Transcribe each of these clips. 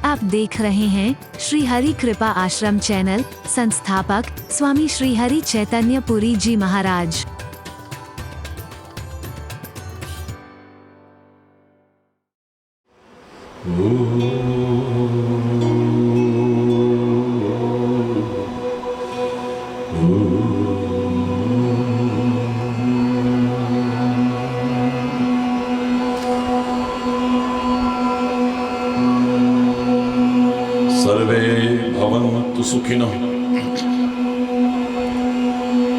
आप देख रहे हैं श्री हरि कृपा आश्रम चैनल। संस्थापक स्वामी श्री हरि चैतन्य पुरी जी महाराज। सर्वे भवन्तु सुखिनः,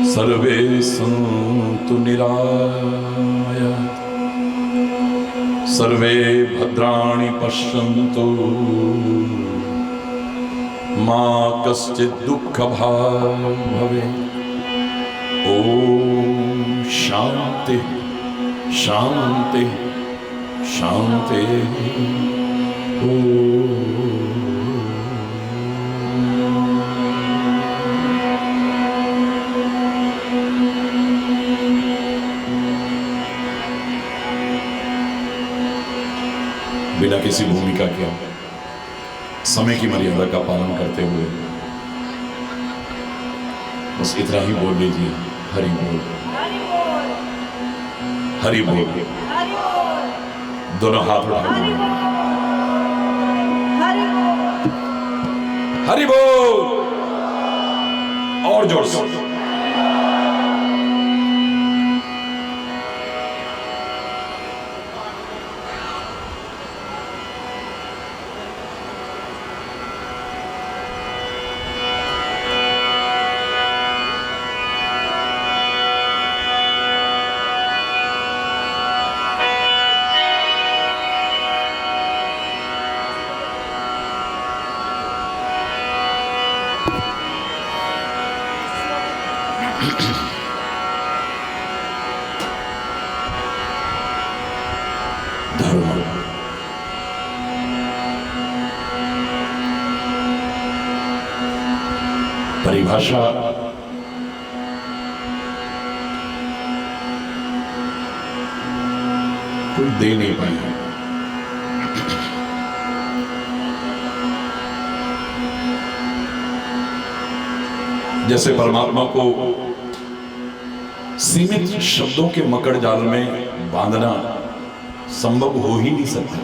सर्वे सन्तु निरामयाः, सर्वे भद्राणि पश्यन्तु, मा कश्चित् दुःखभाग् भवेत्। ॐ शान्ति शान्ति शान्ति। बिना किसी भूमिका के समय की मर्यादा का पालन करते हुए बस इतना ही बोल लीजिए, हरि बोल, हरि बोल। दोनों हाथ उठा हरि बोल, और जोर से। धर्म परिभाषा कोई दे नहीं पाया। जैसे परमात्मा को सीमित शब्दों के मकड़ जाल में बांधना संभव हो ही नहीं सकता।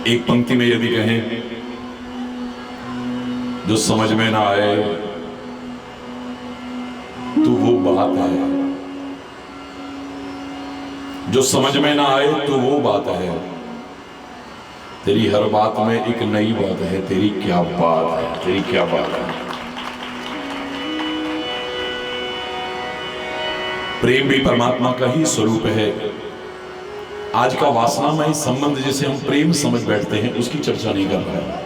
एक पंक्ति में यदि कहें जो समझ में ना आए तो वो बात है, जो समझ में ना आए तो वो बात है। तेरी हर बात में एक नई बात है, तेरी क्या बात है, तेरी क्या बात है। प्रेम भी परमात्मा का ही स्वरूप है। आज का वासनामय संबंध जिसे हम प्रेम समझ बैठते हैं उसकी चर्चा नहीं कर रहा है।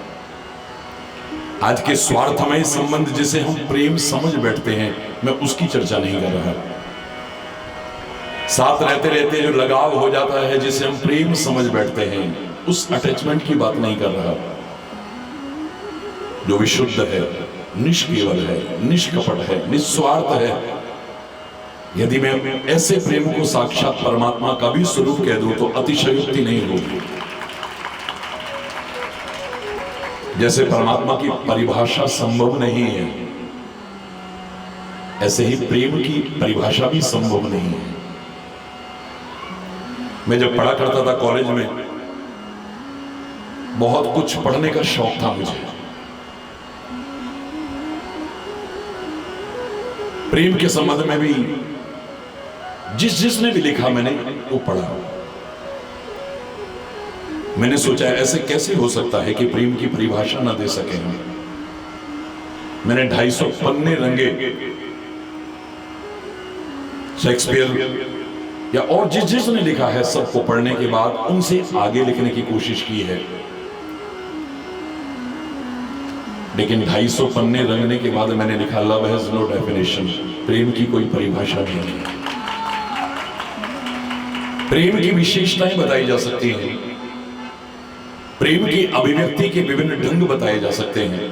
आज के स्वार्थमय संबंध जिसे हम प्रेम समझ बैठते हैं मैं उसकी चर्चा नहीं कर रहा। साथ रहते रहते जो लगाव हो जाता है जिसे हम प्रेम समझ बैठते हैं उस अटैचमेंट की बात नहीं कर रहा। जो विशुद्ध है, निष्केवल है, निष्कपट है, निस्वार्थ है। यदि मैं ऐसे प्रेम को साक्षात परमात्मा का भी स्वरूप कह दूं तो अतिशयोक्ति नहीं होगी। जैसे परमात्मा की परिभाषा संभव नहीं है, ऐसे ही प्रेम की परिभाषा भी संभव नहीं है। मैं जब पढ़ा करता था कॉलेज में, बहुत कुछ पढ़ने का शौक था मुझे। प्रेम के संबंध में भी जिसने भी लिखा मैंने वो पढ़ा। मैंने सोचा ऐसे कैसे हो सकता है कि प्रेम की परिभाषा ना दे सके हम। मैंने 250 पन्ने रंगे शेक्सपियर या और जिसने लिखा है सबको पढ़ने के बाद उनसे आगे लिखने की कोशिश की है, लेकिन 250 पन्ने रंगने के बाद मैंने लिखा लव हैज नो डेफिनेशन। प्रेम की कोई परिभाषा नहीं है। प्रेम की विशेषताएं बताई जा सकती हैं, प्रेम की अभिव्यक्ति के विभिन्न ढंग बताए जा सकते हैं,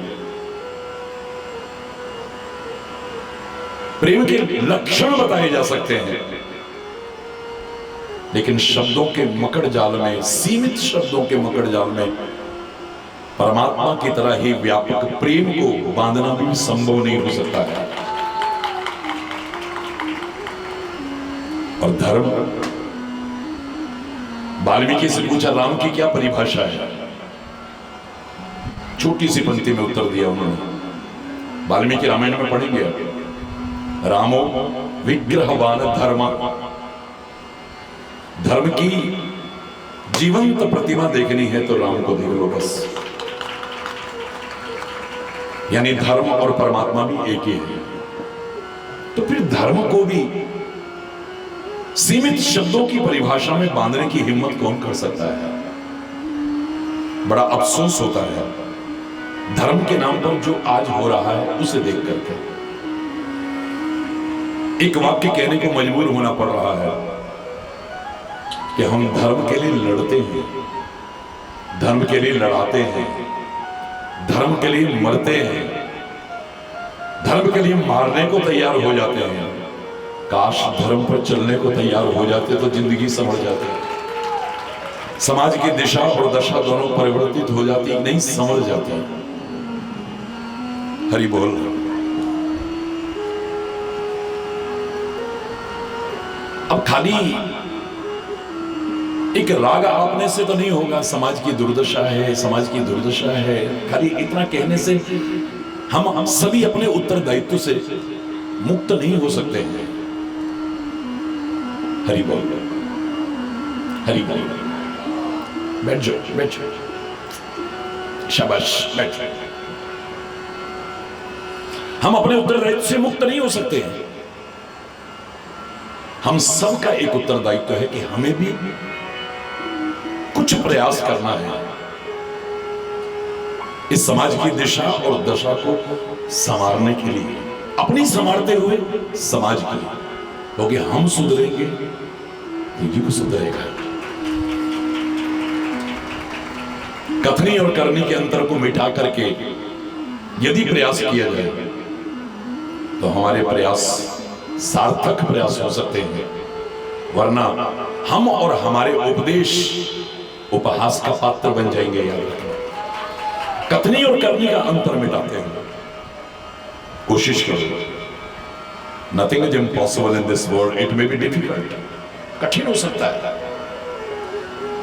प्रेम के लक्षण बताए जा सकते हैं, लेकिन शब्दों के मकड़ जाल में, सीमित शब्दों के मकड़ जाल में परमात्मा की तरह ही व्यापक प्रेम को बांधना भी संभव नहीं हो सकता है। और धर्म, वाल्मीकि से पूछा राम की क्या परिभाषा है, छोटी सी पंक्ति में उत्तर दिया उन्होंने। वाल्मीकि रामायण में पढ़ेंगे, रामो विग्रहवान धर्म, धर्म की जीवंत प्रतिमा देखनी है तो राम को देख लो बस। यानी धर्म और परमात्मा भी एक ही है। तो फिर धर्म को भी सीमित शब्दों की परिभाषा में बांधने की हिम्मत कौन कर सकता है? बड़ा अफसोस होता है धर्म के नाम पर जो आज हो रहा है उसे देख करके। एक वाक्य कहने को मजबूर होना पड़ रहा है कि हम धर्म के लिए लड़ते हैं, धर्म के लिए लड़ाते हैं, धर्म के लिए मरते हैं, धर्म के लिए मारने को तैयार हो जाते हैं। काश धर्म पर चलने को तैयार हो जाते तो जिंदगी संभल जाती, समाज की दिशा और दशा दोनों परिवर्तित हो जाती, नहीं संभल जाती। हरि बोल। अब खाली एक राग आपने से तो नहीं होगा, समाज की दुर्दशा है, समाज की दुर्दशा है, खाली इतना कहने से हम सभी अपने उत्तरदायित्व से मुक्त नहीं हो सकते हैं। हरि बोल, हरि बोल। बैठ जाओ, बैठ जाओ, शाबाश, बैठ जाओ। हम अपने उत्तरदायित्व से मुक्त नहीं हो सकते हैं। हम सबका एक उत्तरदायित्व है कि हमें भी कुछ प्रयास करना है इस समाज की दिशा और दशा को संवारने के लिए, अपनी संवारते हुए समाज की। क्योंकि हम सुधरेंगे तो ये भी सुधरेगा। कथनी और करनी के अंतर को मिटा करके यदि प्रयास किया जाए तो हमारे प्रयास सार्थक प्रयास हो सकते हैं, वरना हम और हमारे उपदेश उपहास का पात्र बन जाएंगे। याद रखना, कथनी और करनी का अंतर मिटाते हैं। कोशिश करो। Nothing is impossible in this world, it may be difficult. कठिन हो सकता है,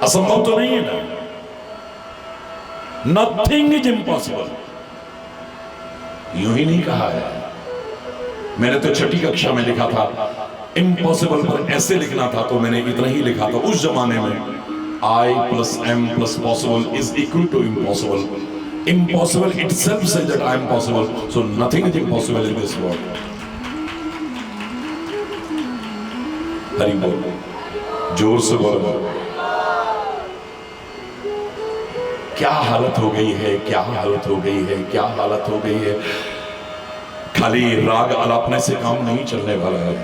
असंभव तो नहीं है ना। नथिंग इज इम्पॉसिबल यूं ही नहीं कहा है, मैंने तो छठी कक्षा में लिखा था इम्पॉसिबल पर ऐसे लिखना था तो मैंने इतना ही लिखा था। उस जमाने में I plus M plus possible is equal to impossible. Impossible itself says that I am possible. So nothing is impossible in this world. Hari बोल, जोर से बोलो। क्या हालत हो गई है, क्या हालत हो गई है, क्या हालत हो गई है। खाली राग अलापने से काम नहीं चलने वाला है।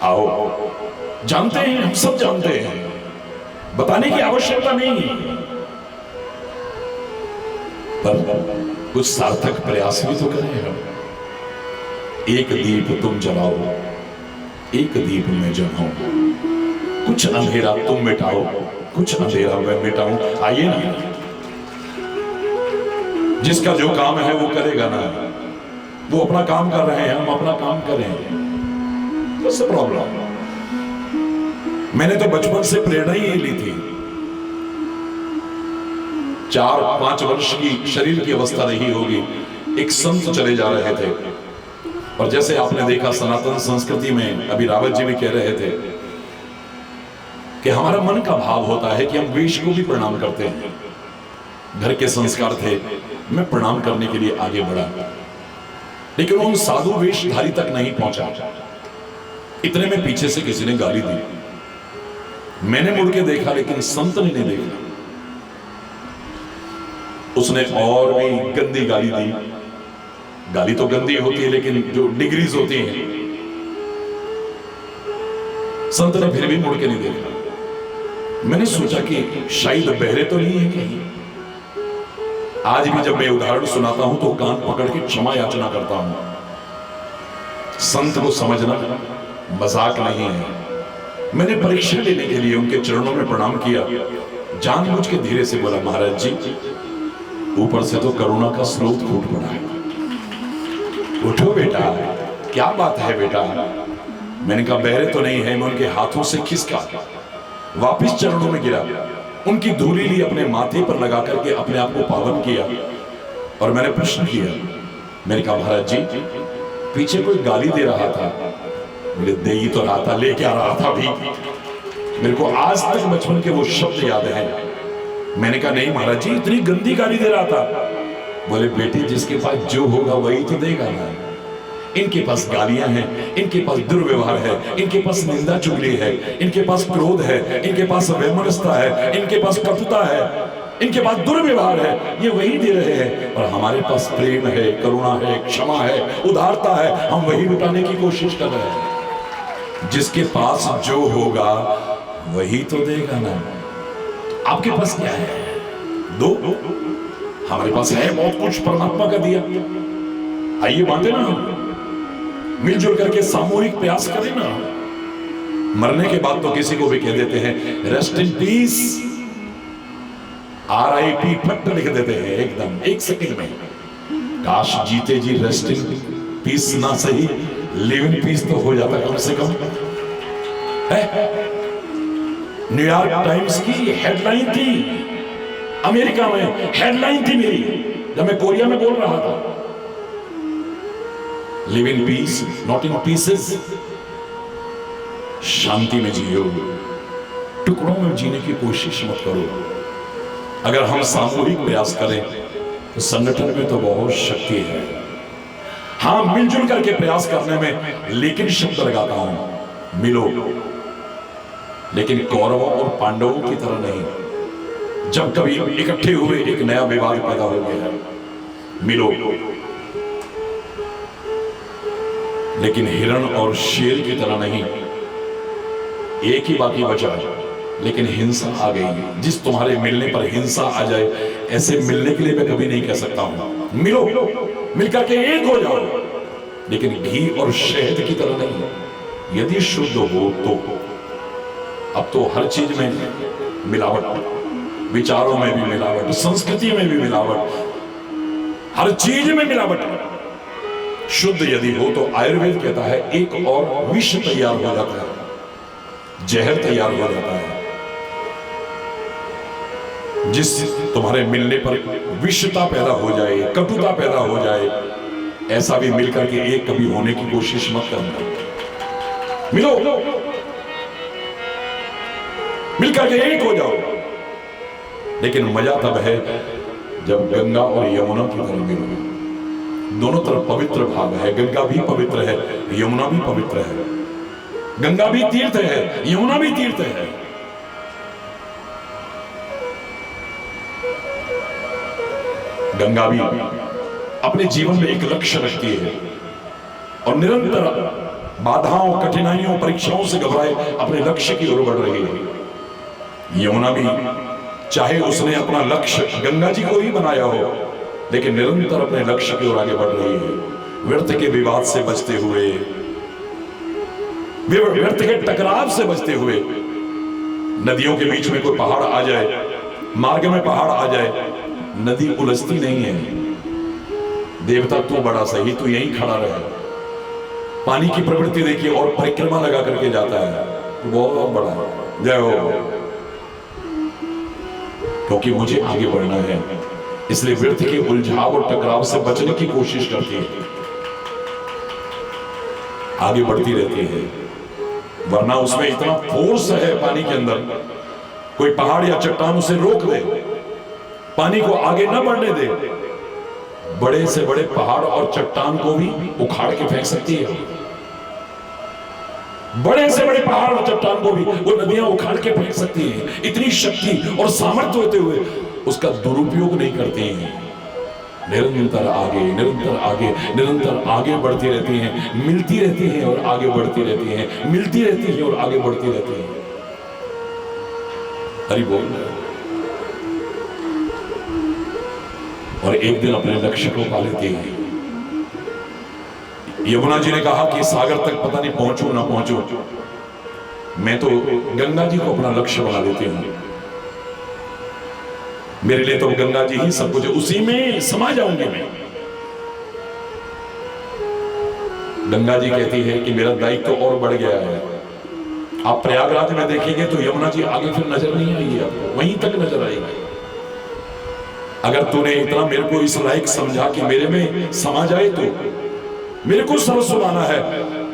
आओ, जानते हैं, हम सब जानते हैं, बताने की आवश्यकता नहीं, पर कुछ सार्थक प्रयास भी तो करें हम। एक दीप तुम जलाओ, एक दीप मैं जलाऊं, कुछ अंधेरा तुम मिटाओ, कुछ अंधेरा मैं मिटाऊं। आइए ना, जिसका जो काम है वो करेगा ना। वो अपना काम कर रहे हैं, हम अपना काम करें। What's the problem? मैंने तो बचपन से प्रेरणा ही ली थी। 4-5 वर्ष की शरीर की अवस्था रही होगी, एक संत चले जा रहे थे, और जैसे आपने देखा सनातन संस्कृति में, अभी रावत जी भी कह रहे थे कि हमारा मन का भाव होता है कि हम वेश को भी प्रणाम करते हैं। घर के संस्कार थे, मैं प्रणाम करने के लिए आगे बढ़ा, लेकिन उन साधु वेशधारी तक नहीं पहुंचा। इतने में पीछे से किसी ने गाली दी। मैंने मुड़ के देखा, लेकिन संत ने नहीं देखा। उसने और भी गंदी गाली दी। गाली तो गंदी होती है, लेकिन जो डिग्रीज होती हैं, संत ने फिर भी मुड़ के नहीं देखा। मैंने सोचा कि शायद बहरे तो नहीं है कहीं। आज भी जब मैं उदाहरण सुनाता हूं तो कान पकड़ के क्षमा याचना करता हूं। संत को समझना मजाक नहीं है। मैंने परीक्षा लेने के लिए उनके चरणों में प्रणाम किया, जानबूझ के धीरे से बोला, महाराज जी ऊपर से तो करुणा का स्रोत फूट पड़ा है, उठो बेटा, क्या बात है बेटा। मैंने कहा बहरे तो नहीं है। मैं उनके हाथों से खिसका, वापिस चरणों में गिरा, उनकी धूली ली, अपने माथे पर लगा करके अपने आप को पावन किया और मैंने प्रश्न किया। मैंने कहा महाराज जी पीछे कोई गाली दे रहा था। बोले दे ही तो रहा था, ले क्या रहा था भी। मेरे को आज तक बचपन के वो शब्द याद हैं। मैंने कहा नहीं महाराज जी इतनी गंदी गाली दे रहा था। बोले बेटे जिसके पास जो होगा वही तो देगा ना। इनके पास गालियां हैं, इनके पास दुर्व्यवहार है, इनके पास निंदा चुगली है, इनके पास क्रोध है, इनके पास वैमनस्यता है, इनके पास कटुता है, इनके पास दुर्व्यवहार है, ये वही दे रहे हैं। और हमारे पास प्रेम है, करुणा है, क्षमा है, उदारता है, हम वही लुटाने की कोशिश कर रहे हैं। जिसके पास जो होगा वही तो देगा ना। आपके पास क्या है? दो। हमारे पास है बहुत कुछ, परमात्मा का दिया। आइए बांटे ना, मिलजुल करके सामूहिक प्रयास करें ना। मरने के बाद तो किसी को भी कह देते हैं रेस्ट इन पीस, RIP फट लिख देते हैं एकदम 1 सेकंड में। काश जीते जी रेस्ट इन पीस ना सही, लिव इन पीस तो हो जाता कम से कम है। न्यूयॉर्क टाइम्स की हेडलाइन थी, अमेरिका में हेडलाइन थी मेरी जब मैं कोरिया में बोल रहा था, live in peace not in pieces. शांति में जियो, टुकड़ों में जीने की कोशिश मत करो। अगर हम सामूहिक प्रयास करें तो संगठन में तो बहुत शक्ति है। हाँ मिलजुल करके प्रयास करने में लेकिन शब्द लगाता हूं, मिलो, लेकिन कौरवों और पांडवों की तरह नहीं। जब कभी इकट्ठे हुए एक नया विवाद पैदा हो गया है, मिलो, लेकिन हिरण और शेर की तरह नहीं। एक ही बाकी बचा, लेकिन हिंसा आ गई। जिस तुम्हारे मिलने पर हिंसा आ जाए, ऐसे मिलने के लिए मैं कभी नहीं कह सकता हूं। मिलो, मिलकर के एक हो जाओ, लेकिन घी और शहद की तरह नहीं। यदि शुद्ध हो तो अब तो हर चीज में मिलावट, विचारों में भी मिलावट, संस्कृति में भी मिलावट, हर चीज में मिलावट। शुद्ध यदि हो तो आयुर्वेद कहता है एक और विष तैयार हो जाता है, जहर तैयार हो जाता है। जिस तुम्हारे मिलने पर विषता पैदा हो जाए, कटुता पैदा हो जाए, ऐसा भी मिलकर के एक कभी होने की कोशिश मत करना। मिलो, मिलकर के एक हो जाओ, लेकिन मजा तब है जब गंगा और यमुना की तरफ मिलो। दोनों तरफ पवित्र भाव है। गंगा भी पवित्र है, यमुना भी पवित्र है। गंगा भी तीर्थ है, यमुना भी तीर्थ है। गंगा भी अपने जीवन में एक लक्ष्य रखती है और निरंतर बाधाओं, कठिनाइयों, परीक्षाओं से घबराए अपने लक्ष्य की ओर बढ़ रही है। यमुना भी चाहे उसने अपना लक्ष्य गंगा जी को ही बनाया हो, लेकिन निरंतर अपने लक्ष्य की ओर आगे बढ़ रही है। व्यर्थ के विवाद से बचते हुए, व्यर्थ के टकराव से बचते हुए। नदियों के बीच में कोई पहाड़ आ जाए, मार्ग में पहाड़ आ जाए, नदी उलझती नहीं है। देवता तू बड़ा सही, तू यहीं खड़ा रहे। पानी की प्रवृत्ति देखिए, और परिक्रमा लगा करके जाता है, बहुत बड़ा। जय हो, क्योंकि मुझे आगे बढ़ना है, इसलिए व्यर्थ के उलझाव और टकराव से बचने की कोशिश करती है, आगे बढ़ती रहती है। वरना उसमें इतना फोर्स है पानी के अंदर, कोई पहाड़ या चट्टान उसे रोक दे, पानी को आगे न बढ़ने दे, बड़े से बड़े पहाड़ और चट्टान को भी उखाड़ के फेंक सकती है। बड़े से बड़े पहाड़ और चट्टान को भी वो नदियां उखाड़ के फेंक सकती हैं। इतनी शक्ति और सामर्थ्य होते हुए उसका दुरुपयोग नहीं करती हैं। निरंतर आगे, निरंतर आगे, निरंतर आगे बढ़ती रहती हैं, मिलती रहती हैं और आगे बढ़ती रहती हैं, मिलती रहती हैं और आगे बढ़ती रहती हैं। हरि बोल। और एक दिन अपने लक्ष्य को पा लेती है। यमुना जी ने कहा कि सागर तक पता नहीं पहुंचू ना पहुंचू, मैं तो गंगा जी को अपना लक्ष्य बना लेती हूं। मेरे लिए तो गंगा जी ही सब कुछ है, उसी में समा जाऊंगी मैं। गंगा जी कहती है कि मेरा दायित्व तो और बढ़ गया है। आप प्रयागराज में देखेंगे तो यमुना जी आगे फिर नजर नहीं आएगी, आपको वहीं तक नजर आएगी। अगर तूने इतना मेरे को इस लायक समझा कि मेरे में समा जाए तो मेरे को सर्वस्व माना है,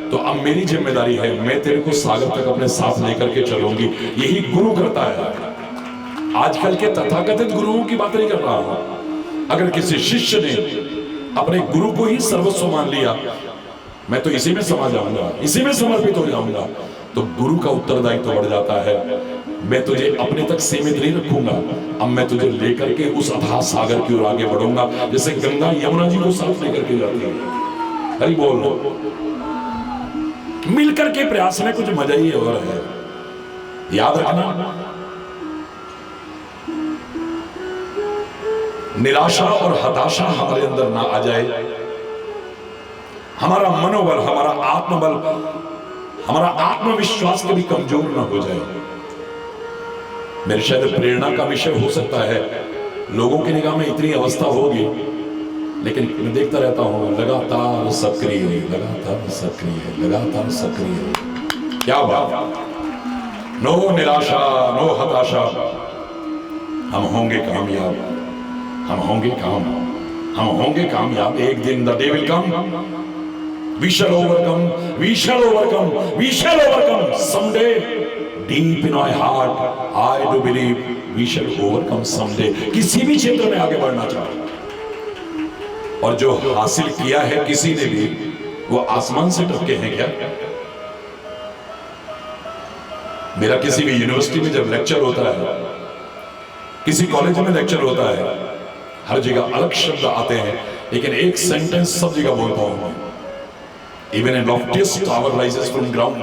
तो अब मेरी जिम्मेदारी है, मैं तेरे को सागर तक अपने साथ लेकर के चलूंगी। यही गुरु करता है। आजकल के तथाकथित गुरुओं की बात नहीं कर रहा हूं। अगर किसी शिष्य ने अपने गुरु को ही सर्वस्व मान लिया, मैं तो इसी में समा जाऊंगा, इसी में समर्पित हो जाऊंगा, तो गुरु का उत्तरदायित्व बढ़ जाता है। मैं तुझे अपने तक सीमित नहीं रखूंगा, अब मैं तुझे लेकर के उस अथाह सागर की ओर आगे बढ़ूंगा, जैसे गंगा यमुना जी को साथ लेकर के जाती है। हरि बोल। मिलकर के प्रयास में कुछ मजा ही और है। याद रखना, निराशा और हताशा हमारे अंदर ना आ जाए। हमारा मनोबल, हमारा आत्मबल, हमारा आत्मविश्वास कभी कमजोर ना हो जाए। मेरे शायद प्रेरणा का विषय हो सकता है, लोगों की निगाह में इतनी अवस्था होगी, लेकिन मैं देखता रहता हूं लगातार सक्रिय, लगातार सक्रिय, लगातार सक्रिय। क्या बात। नो निराशा, नो हताशा। हम होंगे कामयाब, हम होंगे हम होंगे कामयाब। एक दिन the day will come, we shall overcome, we shall overcome, we shall overcome someday. Deep in my heart I do believe we shall overcome someday. किसी भी क्षेत्र में आगे बढ़ना चाहो, और जो हासिल किया है किसी ने भी, वो आसमान से टपके हैं क्या? मेरा किसी भी यूनिवर्सिटी में जब लेक्चर होता है, किसी कॉलेज में लेक्चर होता है, हर जगह अलग शब्द आते हैं, लेकिन एक सेंटेंस सब जगह बोलता हूं मैं। Even a loftiest tower rises from ground.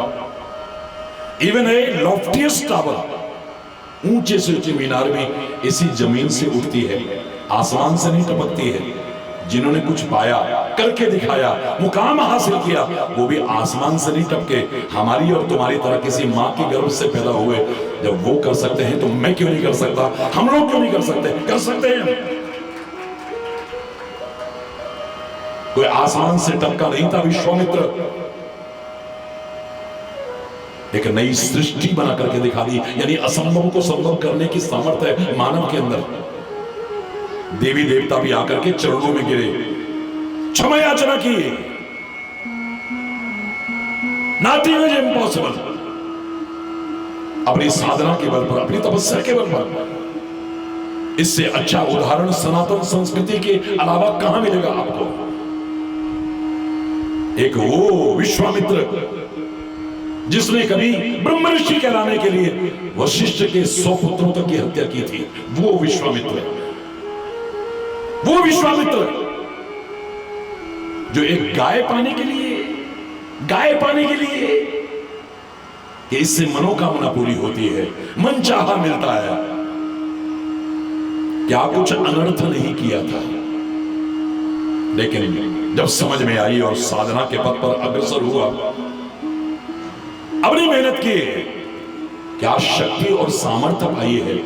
Even a loftiest tower, ऊंचे से ऊंची मीनार भी इसी जमीन से उठती है, आसमान से नहीं टपकती है। जिन्होंने कुछ पाया, करके दिखाया, मुकाम हासिल किया, वो भी आसमान से नहीं टपके। हमारी और तुम्हारी तरह किसी माँ के गर्भ से पैदा हुए, जब वो कर सकते हैं तो मैं क्यों नहीं कर सकता? हम लोग क्यों नहीं कर सकते? कर सकते हैं। कोई आसमान से टपका नहीं था विश्वामित्र, एक नई सृष्टि बना करके दिखा दी। यानी असंभव को संभव करने की सामर्थ्य है मानव के अंदर। देवी देवता भी आकर के चरणों में गिरे, क्षमा याचना की, नथिंग इज इम्पॉसिबल। अपनी साधना के बल पर, अपनी तपस्या के बल पर। इससे अच्छा उदाहरण सनातन संस्कृति के अलावा कहां मिलेगा आपको? एक वो विश्वामित्र जिसने कभी ब्रह्म ऋषि कहलाने के लिए वशिष्ठ के 100 पुत्रों तक की हत्या की थी, वो विश्वामित्र जो एक गाय पाने के लिए कि इससे मनोकामना पूरी होती है, मन चाहा मिलता है, क्या कुछ अनर्थ नहीं किया था। लेकिन जब समझ में आई और साधना के पथ पर अग्रसर हुआ, अपनी मेहनत की, क्या शक्ति और सामर्थ्य पाई है।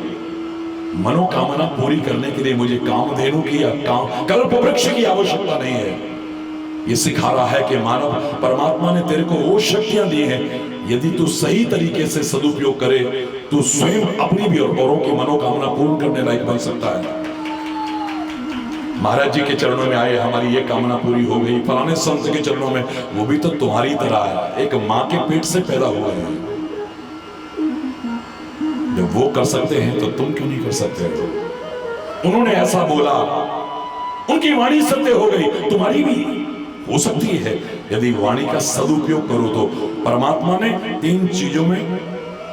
मनोकामना पूरी करने के लिए मुझे कामधेनु की या कल्प वृक्ष की आवश्यकता नहीं है। ये सिखा रहा है कि मानव, परमात्मा ने तेरे को वो शक्तियां दी हैं, यदि तू सही तरीके से सदुपयोग करे तो स्वयं अपनी भी और औरों की मनोकामना पूर्ण करने लायक बन सकता है। महाराज जी के चरणों में आए, हमारी ये कामना पूरी हो गई। फलाने संत के चरणों में, वो भी तो तुम्हारी तरह है, एक मां के पेट से पैदा हुआ है। जब वो कर सकते हैं तो तुम क्यों नहीं कर सकते? उन्होंने ऐसा बोला, उनकी वाणी सत्य हो गई, तुम्हारी भी हो सकती है यदि वाणी का सदुपयोग करो तो। परमात्मा ने 3 चीजों में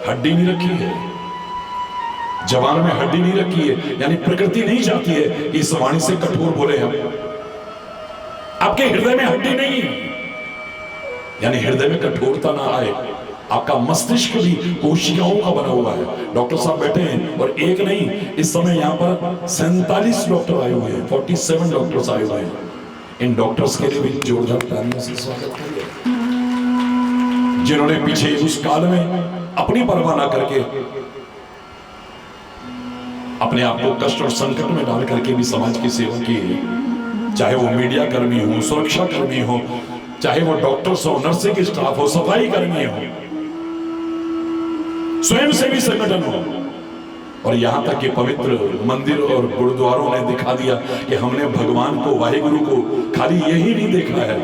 हड्डी नहीं रखी है, जवान में हड्डी नहीं रखी है। यानी प्रकृति नहीं चाहती है कि इस वाणी से कठोर बोले हम। आपके हृदय में हड्डी नहीं है, यानी हृदय में कठोरता ना आए। आपका मस्तिष्क भी कोशिकाओं का बना हुआ है। डॉक्टर साहब बैठे हैं, और एक नहीं, इस समय यहाँ पर 47 डॉक्टर आए हुए हैं, 47 डॉक्टर्स आए हुए हैं। इन डॉक्टर्स के लिए भी जोरदार तालियों से स्वागत करिए, जिन्होंने पीछे उस काल में अपनी परवाह ना करके अपने आप को कष्ट और संकट में डाल करके भी समाज की सेवा की है। चाहे वो मीडिया कर्मी हो, सुरक्षा कर्मी हो, चाहे वो डॉक्टर्स हो, नर्सिंग स्टाफ हो, सफाई कर्मी हो, स्वयंसेवी संगठन हो, और यहां तक कि पवित्र मंदिर और गुरुद्वारों ने दिखा दिया कि हमने भगवान को, वाहिगुरु को खाली यही नहीं देखा है,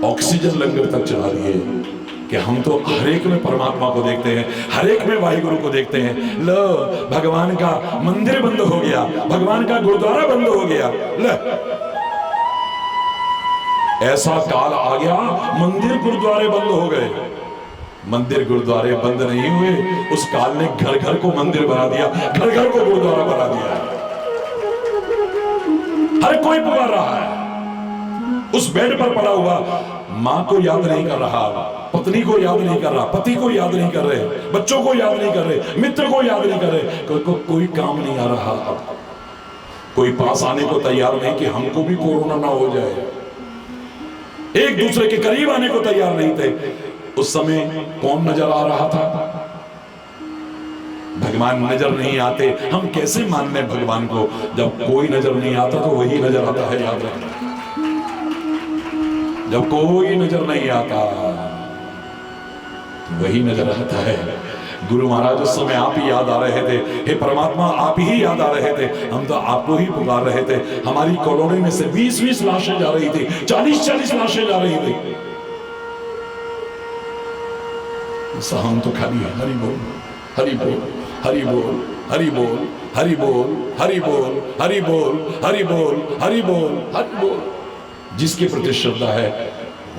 ऑक्सीजन लंगर तक चला दिए कि हम तो हर एक में परमात्मा को देखते हैं, हर एक में वाहिगुरु को देखते हैं। लो, भगवान का मंदिर बंद हो गया, भगवान का गुरुद्वारा बंद हो गया। ले, ऐसा काल आ गया, मंदिर गुरुद्वारे बंद हो गए। मंदिर गुरुद्वारे बंद नहीं हुए, उस काल ने घर घर को मंदिर बना दिया, घर घर को गुरुद्वारा बना दिया। हर कोई पुकार रहा है, उस बेड पर पड़ा हुआ मां को याद नहीं कर रहा, पत्नी को याद नहीं कर रहा, पति को याद नहीं कर रहे, बच्चों को याद नहीं कर रहे, मित्र को याद नहीं कर रहे, कोई काम नहीं आ रहा। कोई पास आने को तैयार नहीं कि हमको भी कोरोना ना हो जाए। एक दूसरे के करीब आने को तैयार नहीं थे। उस समय कौन नजर आ रहा था? भगवान नजर नहीं आते, हम कैसे मान लें भगवान को? जब कोई नजर नहीं आता तो वही नजर आता है, याद रखना। जब कोई नजर नहीं आता वही नजर आता है। गुरु महाराज उस समय आप ही याद आ रहे थे, हे परमात्मा आप ही याद आ रहे थे, हम तो आपको ही पुकार रहे थे। हमारी कॉलोनी में से 20-20 लाशें जा रही थी, 40-40 लाशें जा रही थी। हम तो खाली हरि बोल, हरि बोल, हरि बोल, हरि बोल, हरि बोल, हरि बोल, हरि बोल, हरि बोल, हरि बोल, हरि बोल। जिसके प्रति श्रद्धा है,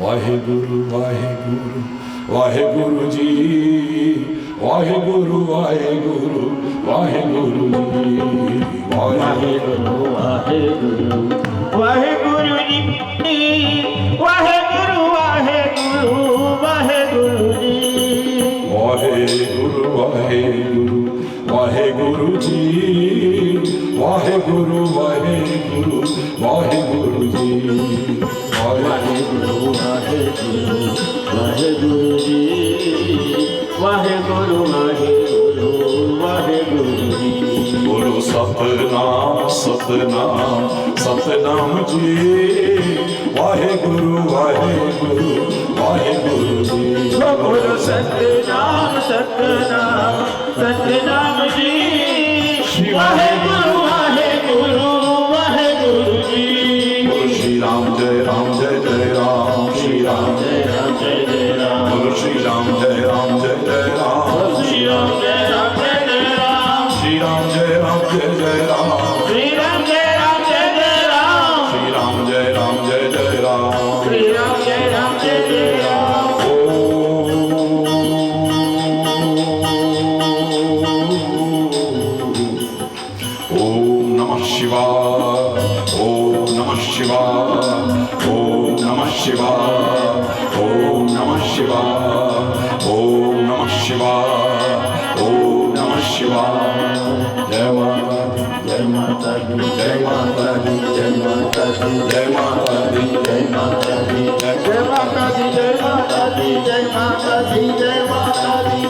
वाहेगुरु वाहेगुरु वाहेगुरु जी, वाहेगुरु वाहेगुरु वाहेगुरु जी, वाहेगुरु वाहेगुरु वाहेगुरु जी, वाहेगुरु वाहेगुरु वाहेगुरु जी, वाहेगुरु वाहेगुरु वाहेगुरु जी, वाहेगुरु वाहेगुरु वाहेगुरु जी, वाहेगुरु वाहेगुरु वाहेगुरु जी, वाहेगुरु वाहेगुरु वाहेगुरु जी। बोलो सतनाम सतनाम सतनाम जी, वाहेगुरु वाहेगुरु वाहेगुरु जी। बोलो सतनाम सतनाम सतनाम जी, वाहेगुरु वाहेगुरु वाहेगुरु जी। बोलो श्री राम जय राम जय जय राम, श्री राम जय राम जय जय राम, बोलो श्री राम जय राम जय जय राम, श्री राम जय राम जय जय राम, श्री राम जय राम जय जय राम, श्री राम जय राम जय जय राम, श्री राम जय राम जय जय राम, श्री राम जय राम जय जय राम। ओम नमः शिवाय, ओम नमः शिवाय, ओम नमः शिवाय, ओम नमः शिवाय, ओम नमः शिवाय, ओम नमः शिवाय। जय माता दी, जय माता दी, जय माता दी, जय माता दी, जय माता दी, जय माता दी, जय माता दी, जय माता दी, जय माता दी,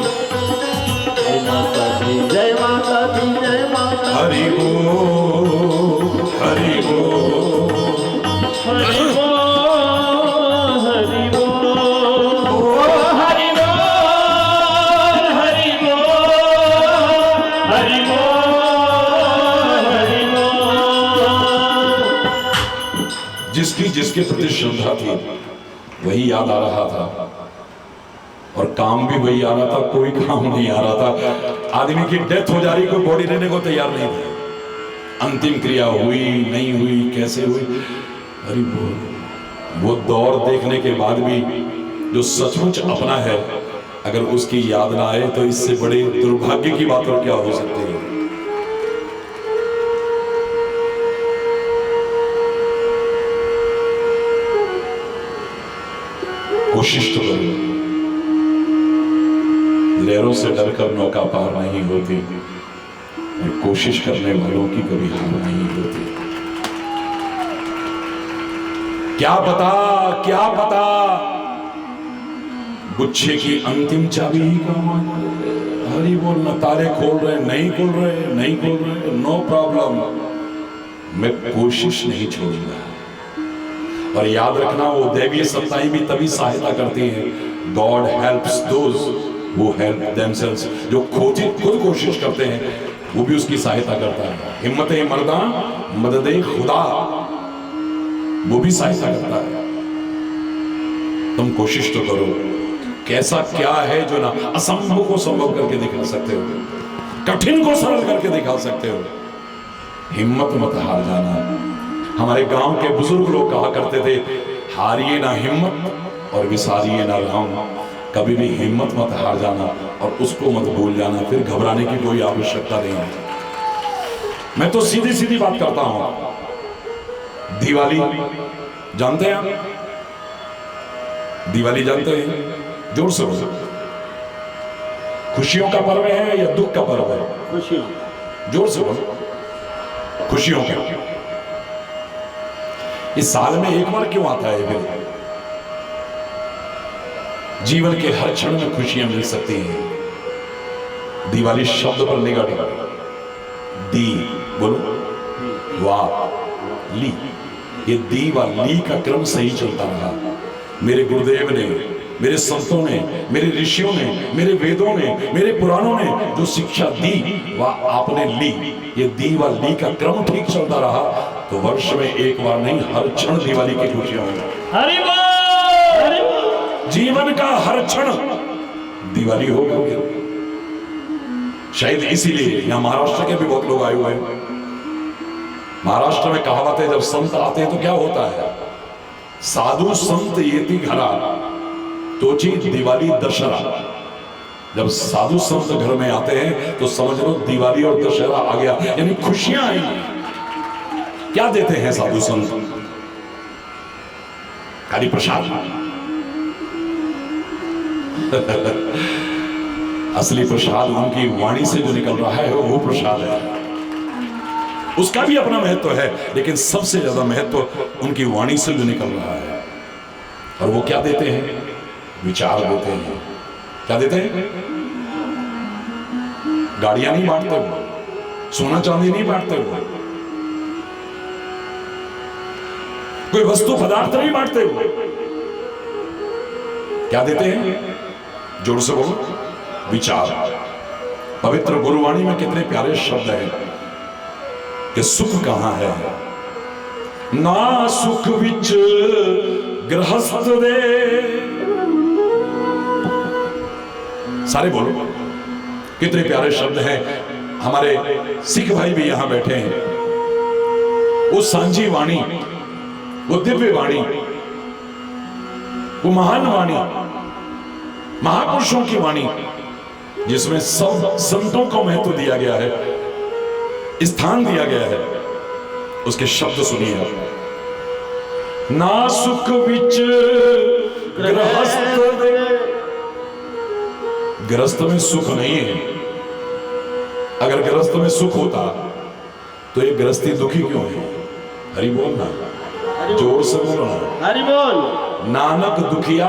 जय माता दी, जय माता दी, जय माता दी। हरि बोल, हरि बोल, हरि बोल, हरि बोल, हरि बोल, हरि बोल, हरि बोल, हरि बोल। जिसकी जिसके प्रति श्रद्धा थी वही याद आ रहा था, और काम भी वही आ रहा था, कोई काम नहीं आ रहा था। आदमी की डेथ हो जा रही, कोई बॉडी लेने को तैयार नहीं था। अंतिम क्रिया हुई नहीं हुई, कैसे हुई, हरि बोल। वो दौर देखने के बाद भी जो सचमुच अपना है, अगर उसकी याद ना आए तो इससे बड़े दुर्भाग्य की बात और क्या हो सकती है। कोशिश तो करो, लहरों से डरकर नौका पार नहीं होती, और कोशिश करने वालों की कभी हार नहीं होती। क्या पता गुच्छे की अंतिम चाबी ही काम आए। हरी बोल ना, ताले खोल रहे नहीं खोल रहे, नहीं खोल रहे, नो प्रॉब्लम, मैं कोशिश नहीं छोड़ूंगा। और याद रखना, वो दैवीय सत्ताएं भी तभी सहायता करती है, God helps those who help themselves. जो खुद कोशिश करते हैं वो भी उसकी सहायता करता है। हिम्मत मर्दा मदद खुदा, वो भी सहायता करता है। तुम कोशिश तो करो। कैसा क्या है जो ना असंभव को संभव करके दिखा सकते हो, कठिन को सरल करके दिखा सकते हो। हिम्मत मत हार जाना। हमारे गांव के बुजुर्ग लोग कहा करते थे, हारिए ना हिम्मत और विसारिए ना राम। कभी भी हिम्मत मत हार जाना और उसको मत भूल जाना, फिर घबराने की कोई आवश्यकता नहीं है। मैं तो सीधी सीधी बात करता हूं। दिवाली जानते हैं आप? दिवाली जानते हैं? जोर से बोलो। खुशियों का पर्व है या दुख का पर्व है? खुशियों। जोर से बोलो। खुशियों का। इस साल में एक बार क्यों आता है फिर? जीवन के हर क्षण में खुशियां मिल सकती हैं। दिवाली शब्द पर निगाह डालो। दी बोलो, वाह ली, ये दी व ली का क्रम सही चलता रहा। मेरे गुरुदेव ने, मेरे संतों ने, मेरे ऋषियों ने, मेरे वेदों ने, मेरे पुराणों ने जो शिक्षा दी वह आपने ली। ये दी व ली का क्रम ठीक चलता रहा तो वर्ष में एक बार नहीं, हर क्षण दिवाली की खुशियां होंगी। हरि बोल। जीवन का हर क्षण दिवाली होगा। शायद इसीलिए यहाँ महाराष्ट्र के भी बहुत लोग आए हुए हैं। महाराष्ट्र में कहावत है, जब संत आते हैं तो क्या होता है? साधु संत येती घरा तोची दिवाली दशहरा। जब साधु संत घर में आते हैं तो समझ लो दिवाली और दशहरा आ गया, यानी खुशियां आई। क्या देते हैं साधु संत? खाली प्रसाद। असली प्रसाद उनकी वाणी से जो निकल रहा है वो प्रसाद है। उसका भी अपना महत्व है, लेकिन सबसे ज्यादा महत्व उनकी वाणी से जो निकल रहा है। और वो क्या देते हैं? विचार देते हैं। क्या देते हैं? गाड़ियां नहीं बांटते हुए, सोना चांदी नहीं बांटते हुए, कोई वस्तु पदार्थ नहीं बांटते हुए, क्या देते हैं? जोर से बोलो, विचार। पवित्र गुरुवाणी में कितने प्यारे शब्द हैं कि सुख कहां है? ना सुख विच गृहस्थ दे। सारे बोलो, कितने प्यारे शब्द हैं। हमारे सिख भाई भी यहां बैठे हैं। वो सांझी वाणी, वो दिव्य वाणी, वो महान वाणी, महापुरुषों की वाणी, जिसमें सब संतों को महत्व दिया गया है, स्थान दिया गया है। उसके शब्द सुनिए। ना सुख विच गृहस्थ दे। गृहस्थ में सुख नहीं है। अगर गृहस्थ में सुख होता तो ये गृहस्थी दुखी क्यों है? हरि बोल ना, जोर से बोलो ना। हरि बोल। नानक दुखिया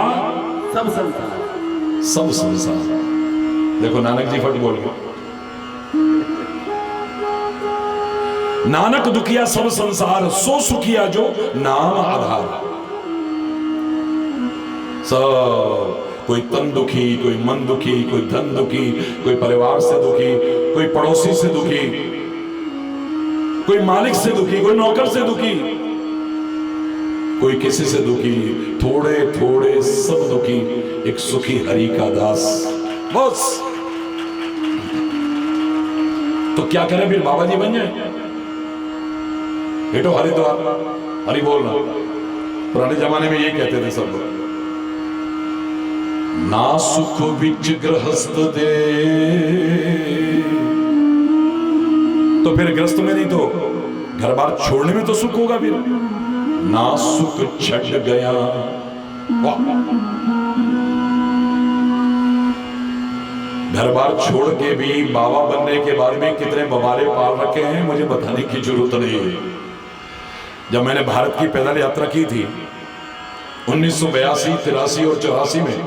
सब संसार, सब संसार। देखो नानक जी फट बोल गए। नानक दुखिया सब संसार, सो सुखिया जो नाम आधार। सब, कोई तन दुखी, कोई मन दुखी, कोई धन दुखी, कोई परिवार से दुखी, कोई पड़ोसी से दुखी, कोई मालिक से दुखी, कोई नौकर से दुखी, कोई किसी से दुखी, थोड़े थोड़े सब दुखी, एक सुखी हरि का दास। बस तो क्या करें फिर? बाबा जी बन जाए? बेटो हरिद्वार, हरि बोलना। पुराने जमाने में ये कहते थे सब लोग। ना सुख विच गृहस्थ दे। तो फिर गृहस्थ में नहीं तो घर बार छोड़ने में तो सुख होगा फिर। ना सुख छट गया। घर बार छोड़ के भी बाबा बनने के बारे में कितने बवाले पाल रखे हैं, मुझे बताने की जरूरत नहीं है। जब मैंने भारत की पैदल यात्रा की थी 1982, 83 और 84 में,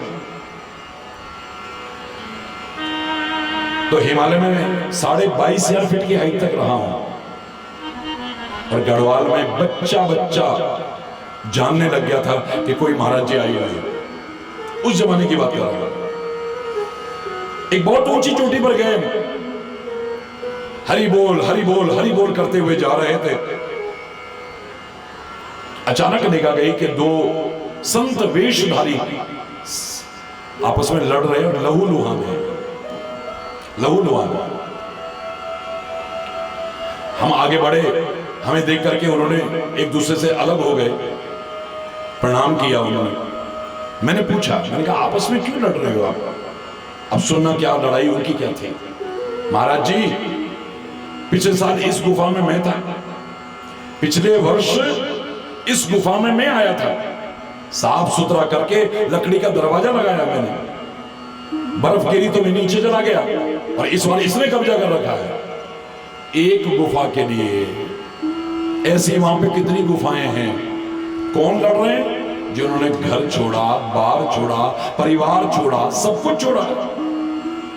तो हिमालय में 22,500 फीट की हाइट तक रहा हूं, और गढ़वाल में बच्चा बच्चा जानने लग गया था कि कोई महाराज जी आई हुई है। उस जमाने की बात कर रहा हूं। एक बहुत ऊंची चोटी पर गए, हरि बोल हरि बोल हरि बोल करते हुए जा रहे थे। अचानक देखा गई कि दो संत वेशधारी आपस में लड़ रहे और लहूलुहान है, लहूलुहान। हम आगे बढ़े, हमें देख करके उन्होंने एक दूसरे से अलग हो गए, प्रणाम किया उन्होंने। मैंने पूछा, मैंने कहा आपस में क्यों लड़ रहे हो आप? अब सुनना क्या लड़ाई उनकी क्या थी। महाराज जी, पिछले साल इस गुफा में मैं था, पिछले वर्ष इस गुफा में मैं आया था, साफ सुथरा करके लकड़ी का दरवाजा लगाया मैंने, बर्फ गिरी तो मैं नीचे चला गया, और इस बार इसने कब्जा कर रखा है एक गुफा के लिए। ऐसी वहां पे कितनी गुफाएं हैं। कौन लड़ रहे हैं? जिन्होंने घर छोड़ा, बार छोड़ा, परिवार छोड़ा, सब कुछ छोड़ा,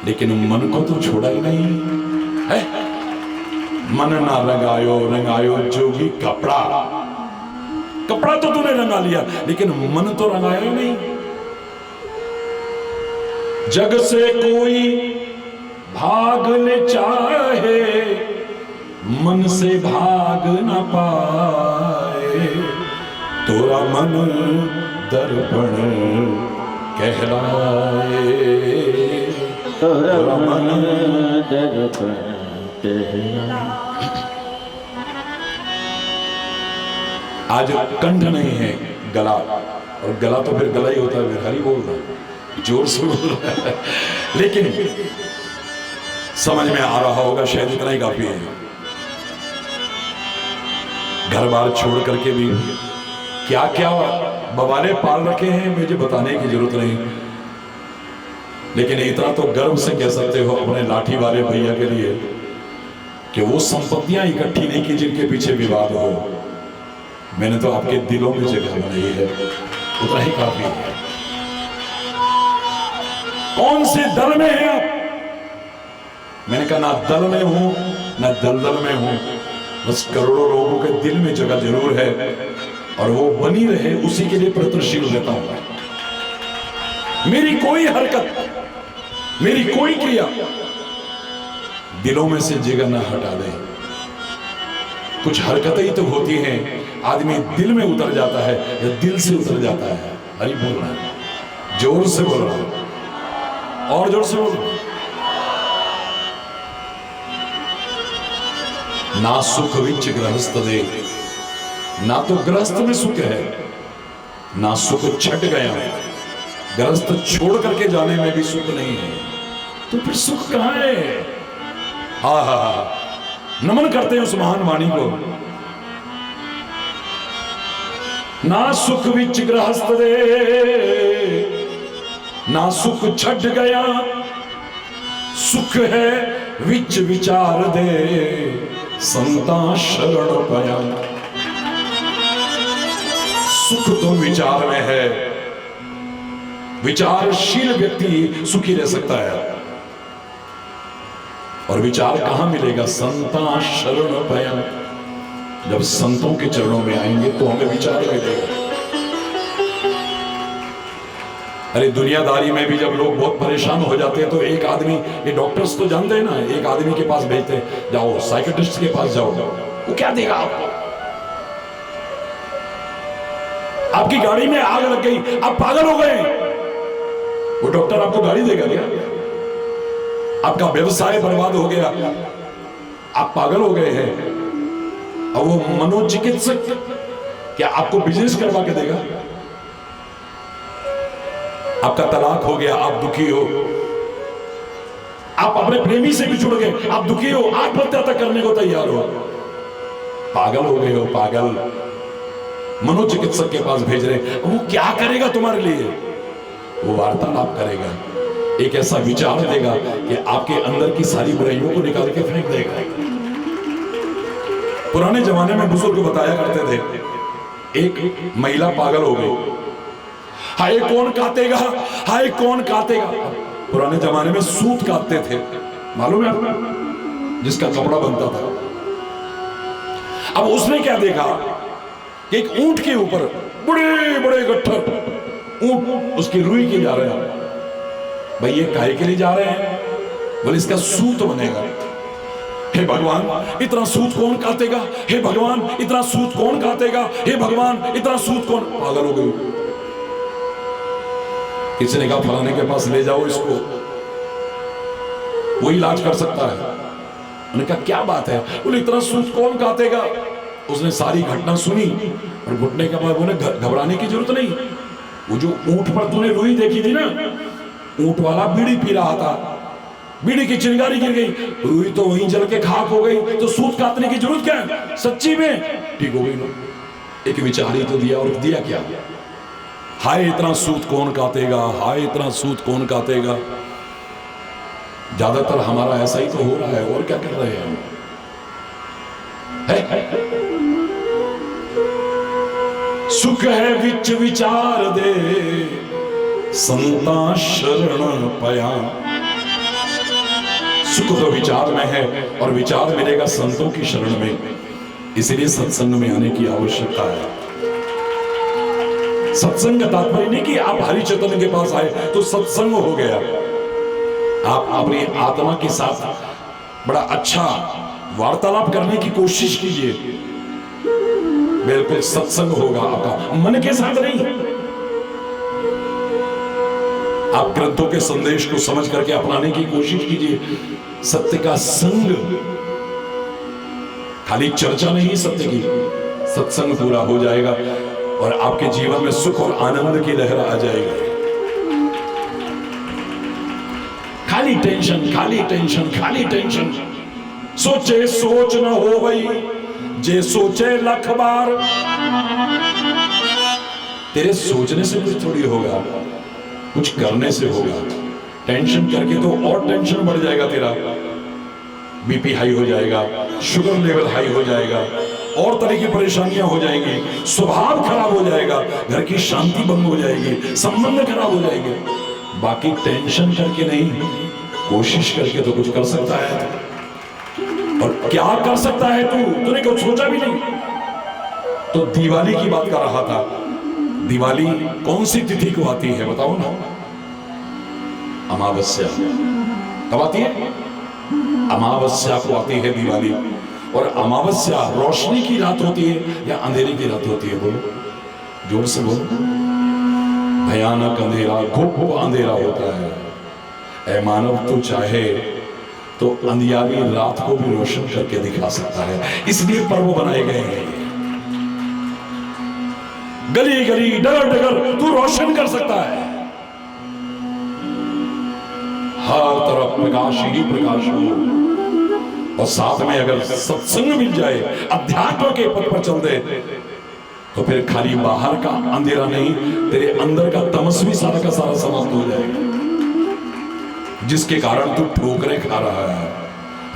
लेकिन मन को तो छोड़ा ही नहीं है। मन ना रंगायो रंगायो जोगी कपड़ा, कपड़ा तो तूने रंगा लिया, लेकिन मन तो रंगाया ही नहीं। जग से कोई भागने चाहे, मन से भाग ना पाए, तोरा मन दर्पण कहलाए, तोरा मन दर्पण कहलाए। आज कंठ नहीं है, गला, और गला तो फिर गला ही होता है, फिर हरि बोल रहा है, जोर से बोल रहा है, लेकिन समझ में आ रहा होगा शायद इतना ही काफी है। घर बार छोड़ करके भी क्या क्या बवाले पाल रखे हैं मुझे बताने की जरूरत नहीं, लेकिन इतना तो गर्व से कह सकते हो अपने लाठी वाले भैया के लिए कि वो संपत्तियां इकट्ठी नहीं की जिनके पीछे विवाद हो। मैंने तो आपके दिलों में जगह बनाई है, उतना ही काफी है। कौन से दल में है आप? मैंने कहा ना दल में हूं ना दलदल में हूं, बस करोड़ों लोगों के दिल में जगह जरूर है, और वो बनी रहे उसी के लिए प्रयत्नशील रहता हूं। मेरी कोई हरकत, मेरी कोई क्रिया दिलों में से जगह ना हटा दे। कुछ हरकतें ही तो होती हैं, आदमी दिल में उतर जाता है या दिल से उतर जाता है। हरि बोल रहा है, जोर से बोल रहा है, और जोर से बोल रहा है। ना सुख विच गृहस्थ दे, ना तो गृहस्थ में सुख है, ना सुख छट गया, गृहस्थ छोड़ करके जाने में भी सुख नहीं है, तो फिर सुख कहां है? हा, नमन करते हैं उस महान वाणी को। ना सुख विच गृहस्थ दे, ना सुख छट गया, सुख है विच विचार दे, संता शरण पाया। सुख तो विचार में है, विचारशील व्यक्ति सुखी रह सकता है, और विचार कहां मिलेगा? संता शरण पाया। जब संतों के चरणों में आएंगे तो हमें विचार मिलेगा। अरे दुनियादारी में भी जब लोग बहुत परेशान हो जाते हैं तो एक आदमी, ये डॉक्टर्स तो जानते हैं ना, एक आदमी के पास भेजते हैं, जाओ साइकियाट्रिस्ट के पास जाओ, वो क्या देगा आपको? आपकी गाड़ी में आग लग गई, आप पागल हो गए, वो डॉक्टर आपको गाड़ी देगा क्या? आपका व्यवसाय बर्बाद हो गया, आप पागल हो गए हैं, अब वो मनोचिकित्सक क्या आपको बिजनेस करवा के देगा? आपका तलाक हो गया, आप दुखी हो, आप अपने प्रेमी से बिछुड़ गए, आप दुखी हो, आत्महत्या तक करने को तैयार हो, पागल हो गए हो, पागल। मनोचिकित्सक के पास भेज रहे, वो क्या करेगा तुम्हारे लिए? वो वार्तालाप करेगा, एक ऐसा विचार देगा कि आपके अंदर की सारी बुराइयों को निकाल के फेंक देगा। पुराने जमाने में बुजुर्ग बताया करते थे, एक महिला पागल हो गई, हाय कौन काटेगा, हाय कौन काटेगा। पुराने जमाने में सूत काटते थे, मालूम है आपको, जिसका कपड़ा बनता था। अब उसने क्या देखा कि एक ऊंट के ऊपर बड़े बड़े गट्ठर ऊंट उसकी रुई के जा रहे हैं। भाई ये काहे के लिए जा रहे हैं? बोले इसका सूत बनेगा। हे भगवान इतना सूत कौन काटेगा? हे भगवान इतना सूत कौन काटेगा? हे भगवान इतना सूत कौन? पागल हो गई। किसी ने कहा फलाने के पास ले जाओ इसको, वो इलाज कर सकता है। उन्होंने कहा क्या बात है? बोले इतना सूत कौन काटेगा? उसने सारी घटना सुनी और घुटने के बाद बोले घबराने की जरूरत नहीं। वो जो ऊंट पर तूने रुई देखी थी ना, ऊंट वाला बीड़ी पी रहा था, बीड़ी की चिंगारी गिर गई, रुई तो वहीं जल के खाक हो गई, तो सूत काटने की जरूरत क्या है? सच्ची में ठीक हो गई ना। एक विचार ही तो दिया, और दिया क्या? हाय इतना सूत कौन काटेगा, हाय इतना सूत कौन काटेगा। ज्यादातर हमारा ऐसा ही तो हो रहा है, और क्या कर रहे हैं हम? सुख है विच विचार दे संता शरण पया। सुख तो विचार में है, और विचार मिलेगा संतों की शरण में। इसलिए सत्संग में आने की आवश्यकता है। सत्संग का तात्पर्य नहीं कि आप हरिचेतन के पास आए तो सत्संग हो गया। आप अपनी आत्मा के साथ बड़ा अच्छा वार्तालाप करने की कोशिश कीजिए, बिल्कुल सत्संग होगा आपका, मन के साथ नहीं। आप ग्रंथों के संदेश को समझ करके अपनाने की कोशिश कीजिए। सत्य का संग, खाली चर्चा नहीं सत्य की, सत्संग पूरा हो जाएगा और आपके जीवन में सुख और आनंद की लहर आ जाएगी। खाली टेंशन, खाली टेंशन, खाली टेंशन। सोचे सोच न हो गई, जे सोचे लख बार। तेरे सोचने से कुछ थोड़ी होगा, कुछ करने से होगा। टेंशन करके तो और टेंशन बढ़ जाएगा तेरा। बीपी हाई हो जाएगा, शुगर लेवल हाई हो जाएगा, और तरह की परेशानियां हो जाएंगी, स्वभाव खराब हो जाएगा, घर की शांति भंग हो जाएगी, संबंध खराब हो जाएंगे। बाकी टेंशन करके नहीं, कोशिश करके तो कुछ कर सकता है। और क्या कर सकता है तूने कुछ सोचा भी नहीं। तो दिवाली की बात कर रहा था। दिवाली कौन सी तिथि को आती है बताओ ना? अमावस्या। कब आती है? अमावस्या को आती है दिवाली। और अमावस्या रोशनी की रात होती है या अंधेरे की रात होती है? बोलो, जोर से बोलो। भयानक अंधेरा, घुप अंधेरा होता है। ऐ मानव तू चाहे तो अंधियारी रात को भी रोशन करके दिखा सकता है। इसलिए पर्व बनाए गए हैं। गली गली डगर डगर तू रोशन कर सकता है। हर तरफ प्रकाश ही प्रकाश हो, और साथ में अगर सत्संग मिल जाए, अध्यात्म के पथ पर चल दे, तो फिर खाली बाहर का अंधेरा नहीं, तेरे अंदर का तमस भी सारा का सारा समाप्त हो जाएगा, जिसके कारण तू ठोकरें खा रहा है,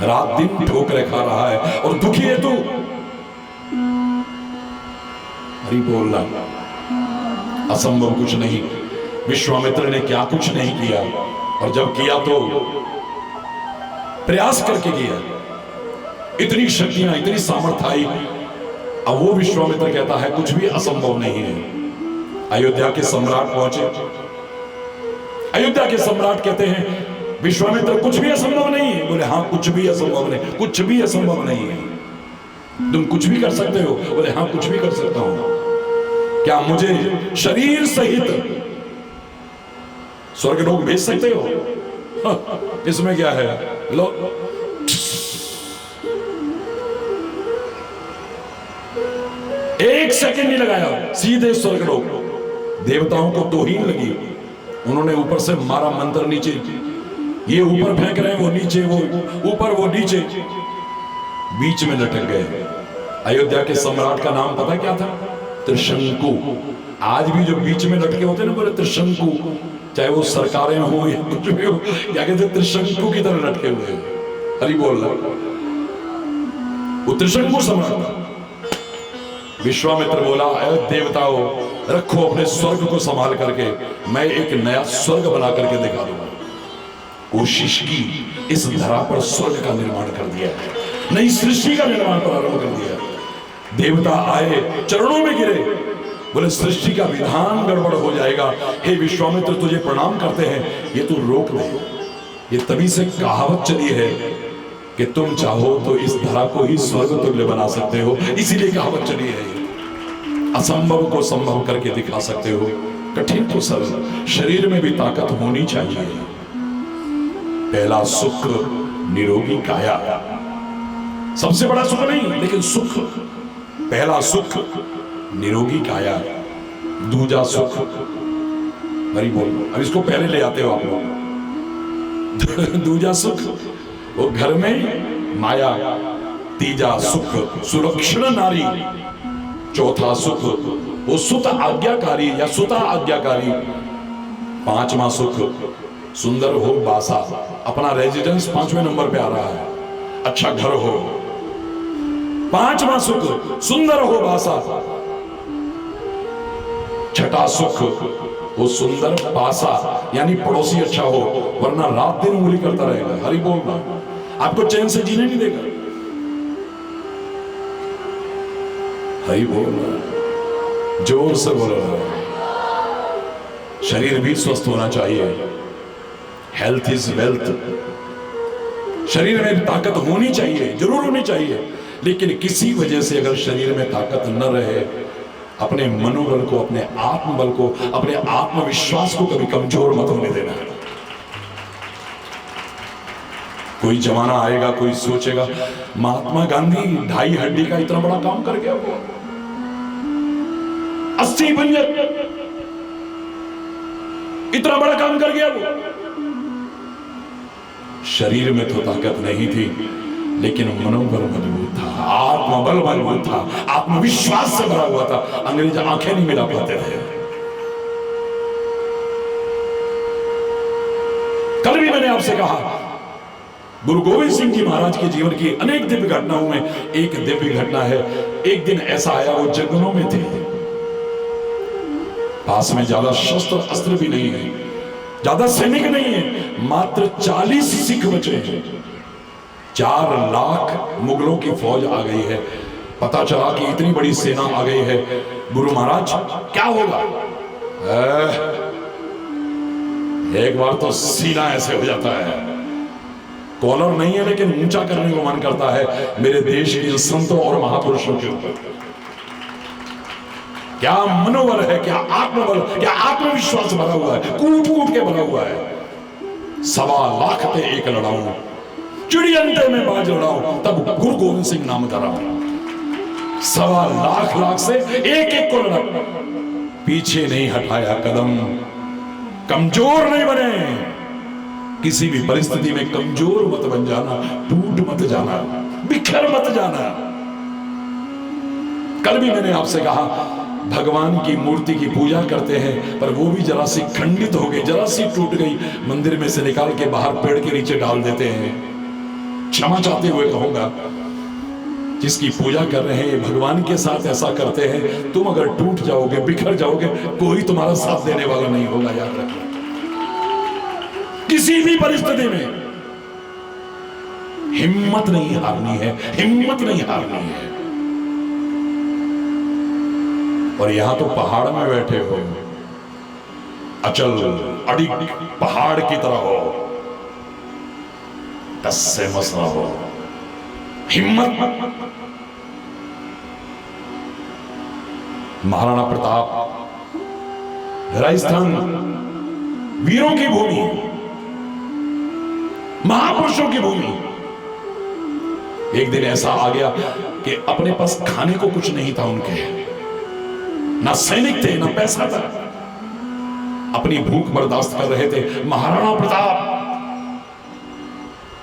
रात दिन ठोकरें खा रहा है और दुखी है तू। हरि बोल रहा, असंभव कुछ नहीं। विश्वामित्र ने क्या कुछ नहीं किया, और जब किया तो प्रयास करके किया। इतनी शक्तियां, इतनी सामर्थ्य आई। अब वो विश्वामित्र कहता है कुछ भी असंभव नहीं है। अयोध्या के सम्राट पहुंचे। अयोध्या के सम्राट कहते हैं विश्वामित्र कुछ भी असंभव नहीं है। बोले हाँ, कुछ भी असंभव नहीं, कुछ भी असंभव नहीं है। तुम कुछ भी कर सकते हो? बोले हाँ, कुछ भी कर सकता हूं। क्या मुझे शरीर सहित स्वर्ग लोक भेज सकते हो? हाँ, इसमें क्या है? लो, एक सेकंड नहीं लगाया, सीधे स्वर्ग लोक। देवताओं को तौहीन लगी, उन्होंने ऊपर से मारा मंत्र, नीचे ये ऊपर फेंक रहे हैं, वो नीचे, वो ऊपर, वो नीचे, बीच में लटक गए। अयोध्या के सम्राट का नाम पता क्या था? त्रिशंकु। आज भी जो बीच में लटके होते हैं ना, बोले त्रिशंकु, चाहे वो सरकारें हो या कुछ भी हो, क्या कहते हैं? त्रिशंकु की तरह लटके हुए। हरि बोल रहा, वो त्रिशंकु सम्राट। विश्वामित्र बोला, देवताओं रखो अपने स्वर्ग को संभाल करके, मैं एक नया स्वर्ग बना करके दिखा दूंगा। कोशिश की, इस धरा पर स्वर्ग का निर्माण कर दिया, नई सृष्टि का निर्माण प्रारंभ कर दिया। देवता आए, चरणों में गिरे, बोले सृष्टि का विधान गड़बड़ हो जाएगा, हे विश्वामित्र तुझे प्रणाम करते हैं, ये तू रोक दे। ये तभी से कहावत चली है कि तुम चाहो तो इस धरा को ही स्वर्ग तुल्य बना सकते हो, इसीलिए कहावत चली है। असंभव को संभव करके दिखा सकते हो, कठिन तो सरल। शरीर में भी ताकत होनी चाहिए। पहला सुख निरोगी काया, सबसे बड़ा सुख नहीं लेकिन सुख। पहला सुख निरोगी काया, दूजा सुख हरि बोल। अब इसको पहले ले आते हो आप लोग। दूजा सुख वो घर में माया, तीजा सुख सुलक्षण नारी, चौथा सुख वो सुत आज्ञाकारी या सुता आज्ञाकारी, पांचवा सुख सुंदर हो बासा, अपना रेजिडेंस 5वें नंबर पे आ रहा है, अच्छा घर हो। पांचवा सुख सुंदर हो बासा। छठा सुख वो सुंदर पासा, यानी पड़ोसी अच्छा हो, वरना रात दिन उंगली करता रहेगा। हरि बोलना, आपको चैन से जीने नहीं देगा। हरि बोलना, जोर से बोलो। शरीर भी स्वस्थ होना चाहिए, हेल्थ इज वेल्थ। शरीर में ताकत होनी चाहिए, जरूर होनी चाहिए, लेकिन किसी वजह से अगर शरीर में ताकत न रहे, अपने मनोबल को, अपने आत्मबल को, अपने आत्मविश्वास को कभी कमजोर मत होने देना। कोई जमाना आएगा, कोई सोचेगा महात्मा गांधी 2.5 हड्डी का इतना बड़ा काम कर गया, वो 80 बंजर इतना बड़ा काम कर गया। वो शरीर में तो ताकत नहीं थी, लेकिन मनोबल मजबूत था, आत्मबल मजबूत था, आत्मविश्वास से भरा हुआ था। अंग्रेज आंखें नहीं मिला पाते थे। कल भी मैंने आपसे कहा, गुरु गोविंद सिंह जी महाराज के जीवन की अनेक दिव्य घटनाओं में एक दिव्य घटना है। एक दिन ऐसा आया, वो जंगलों में थे, पास में ज्यादा शस्त्र अस्त्र भी नहीं है, ज्यादा सैनिक नहीं है, मात्र 40 सिख बचे हैं। 4 लाख मुगलों की फौज आ गई है। पता चला कि इतनी बड़ी सेना आ गई है, गुरु महाराज क्या होगा? एक बार तो सीना ऐसे हो जाता है, कॉलर नहीं है लेकिन ऊंचा करने को मन करता है मेरे देश के संतों और महापुरुषों के ऊपर। क्या मनोबल है, क्या आत्मबल, क्या आत्मविश्वास भरा हुआ है, कूट कूट के भरा हुआ है। 1.25 लाख पे एक लड़ाऊं, चिड़ी अंडे में बाज लड़ाऊं, तब गुरु गोविंद सिंह नाम धरा। 1.25 लाख से एक को लड़ा, पीछे नहीं हटाया कदम, कमजोर नहीं बने। किसी भी परिस्थिति में कमजोर मत बन जाना, टूट मत जाना, बिखर मत जाना। कल भी मैंने आपसे कहा, भगवान की मूर्ति की पूजा करते हैं, पर वो भी जरा सी खंडित हो गई, जरा सी टूट गई, मंदिर में से निकाल के बाहर पेड़ के नीचे डाल देते हैं। क्षमा चाहते हुए कहूंगा, जिसकी पूजा कर रहे हैं भगवान के साथ ऐसा करते हैं, तुम अगर टूट जाओगे, बिखर जाओगे, कोई तुम्हारा साथ देने वाला नहीं होगा, याद रखना। किसी भी परिस्थिति में हिम्मत नहीं हारनी है, हिम्मत नहीं हारनी है। और यहां तो पहाड़ में बैठे हो, अचल अडिग पहाड़ की तरह हो, टस से मस ना हो, हिम्मत। महाराणा प्रताप, राजस्थान वीरों की भूमि, महापुरुषों की भूमि। एक दिन ऐसा आ गया कि अपने पास खाने को कुछ नहीं था उनके, ना सैनिक थे, ना पैसा था, अपनी भूख बर्दाश्त कर रहे थे महाराणा प्रताप।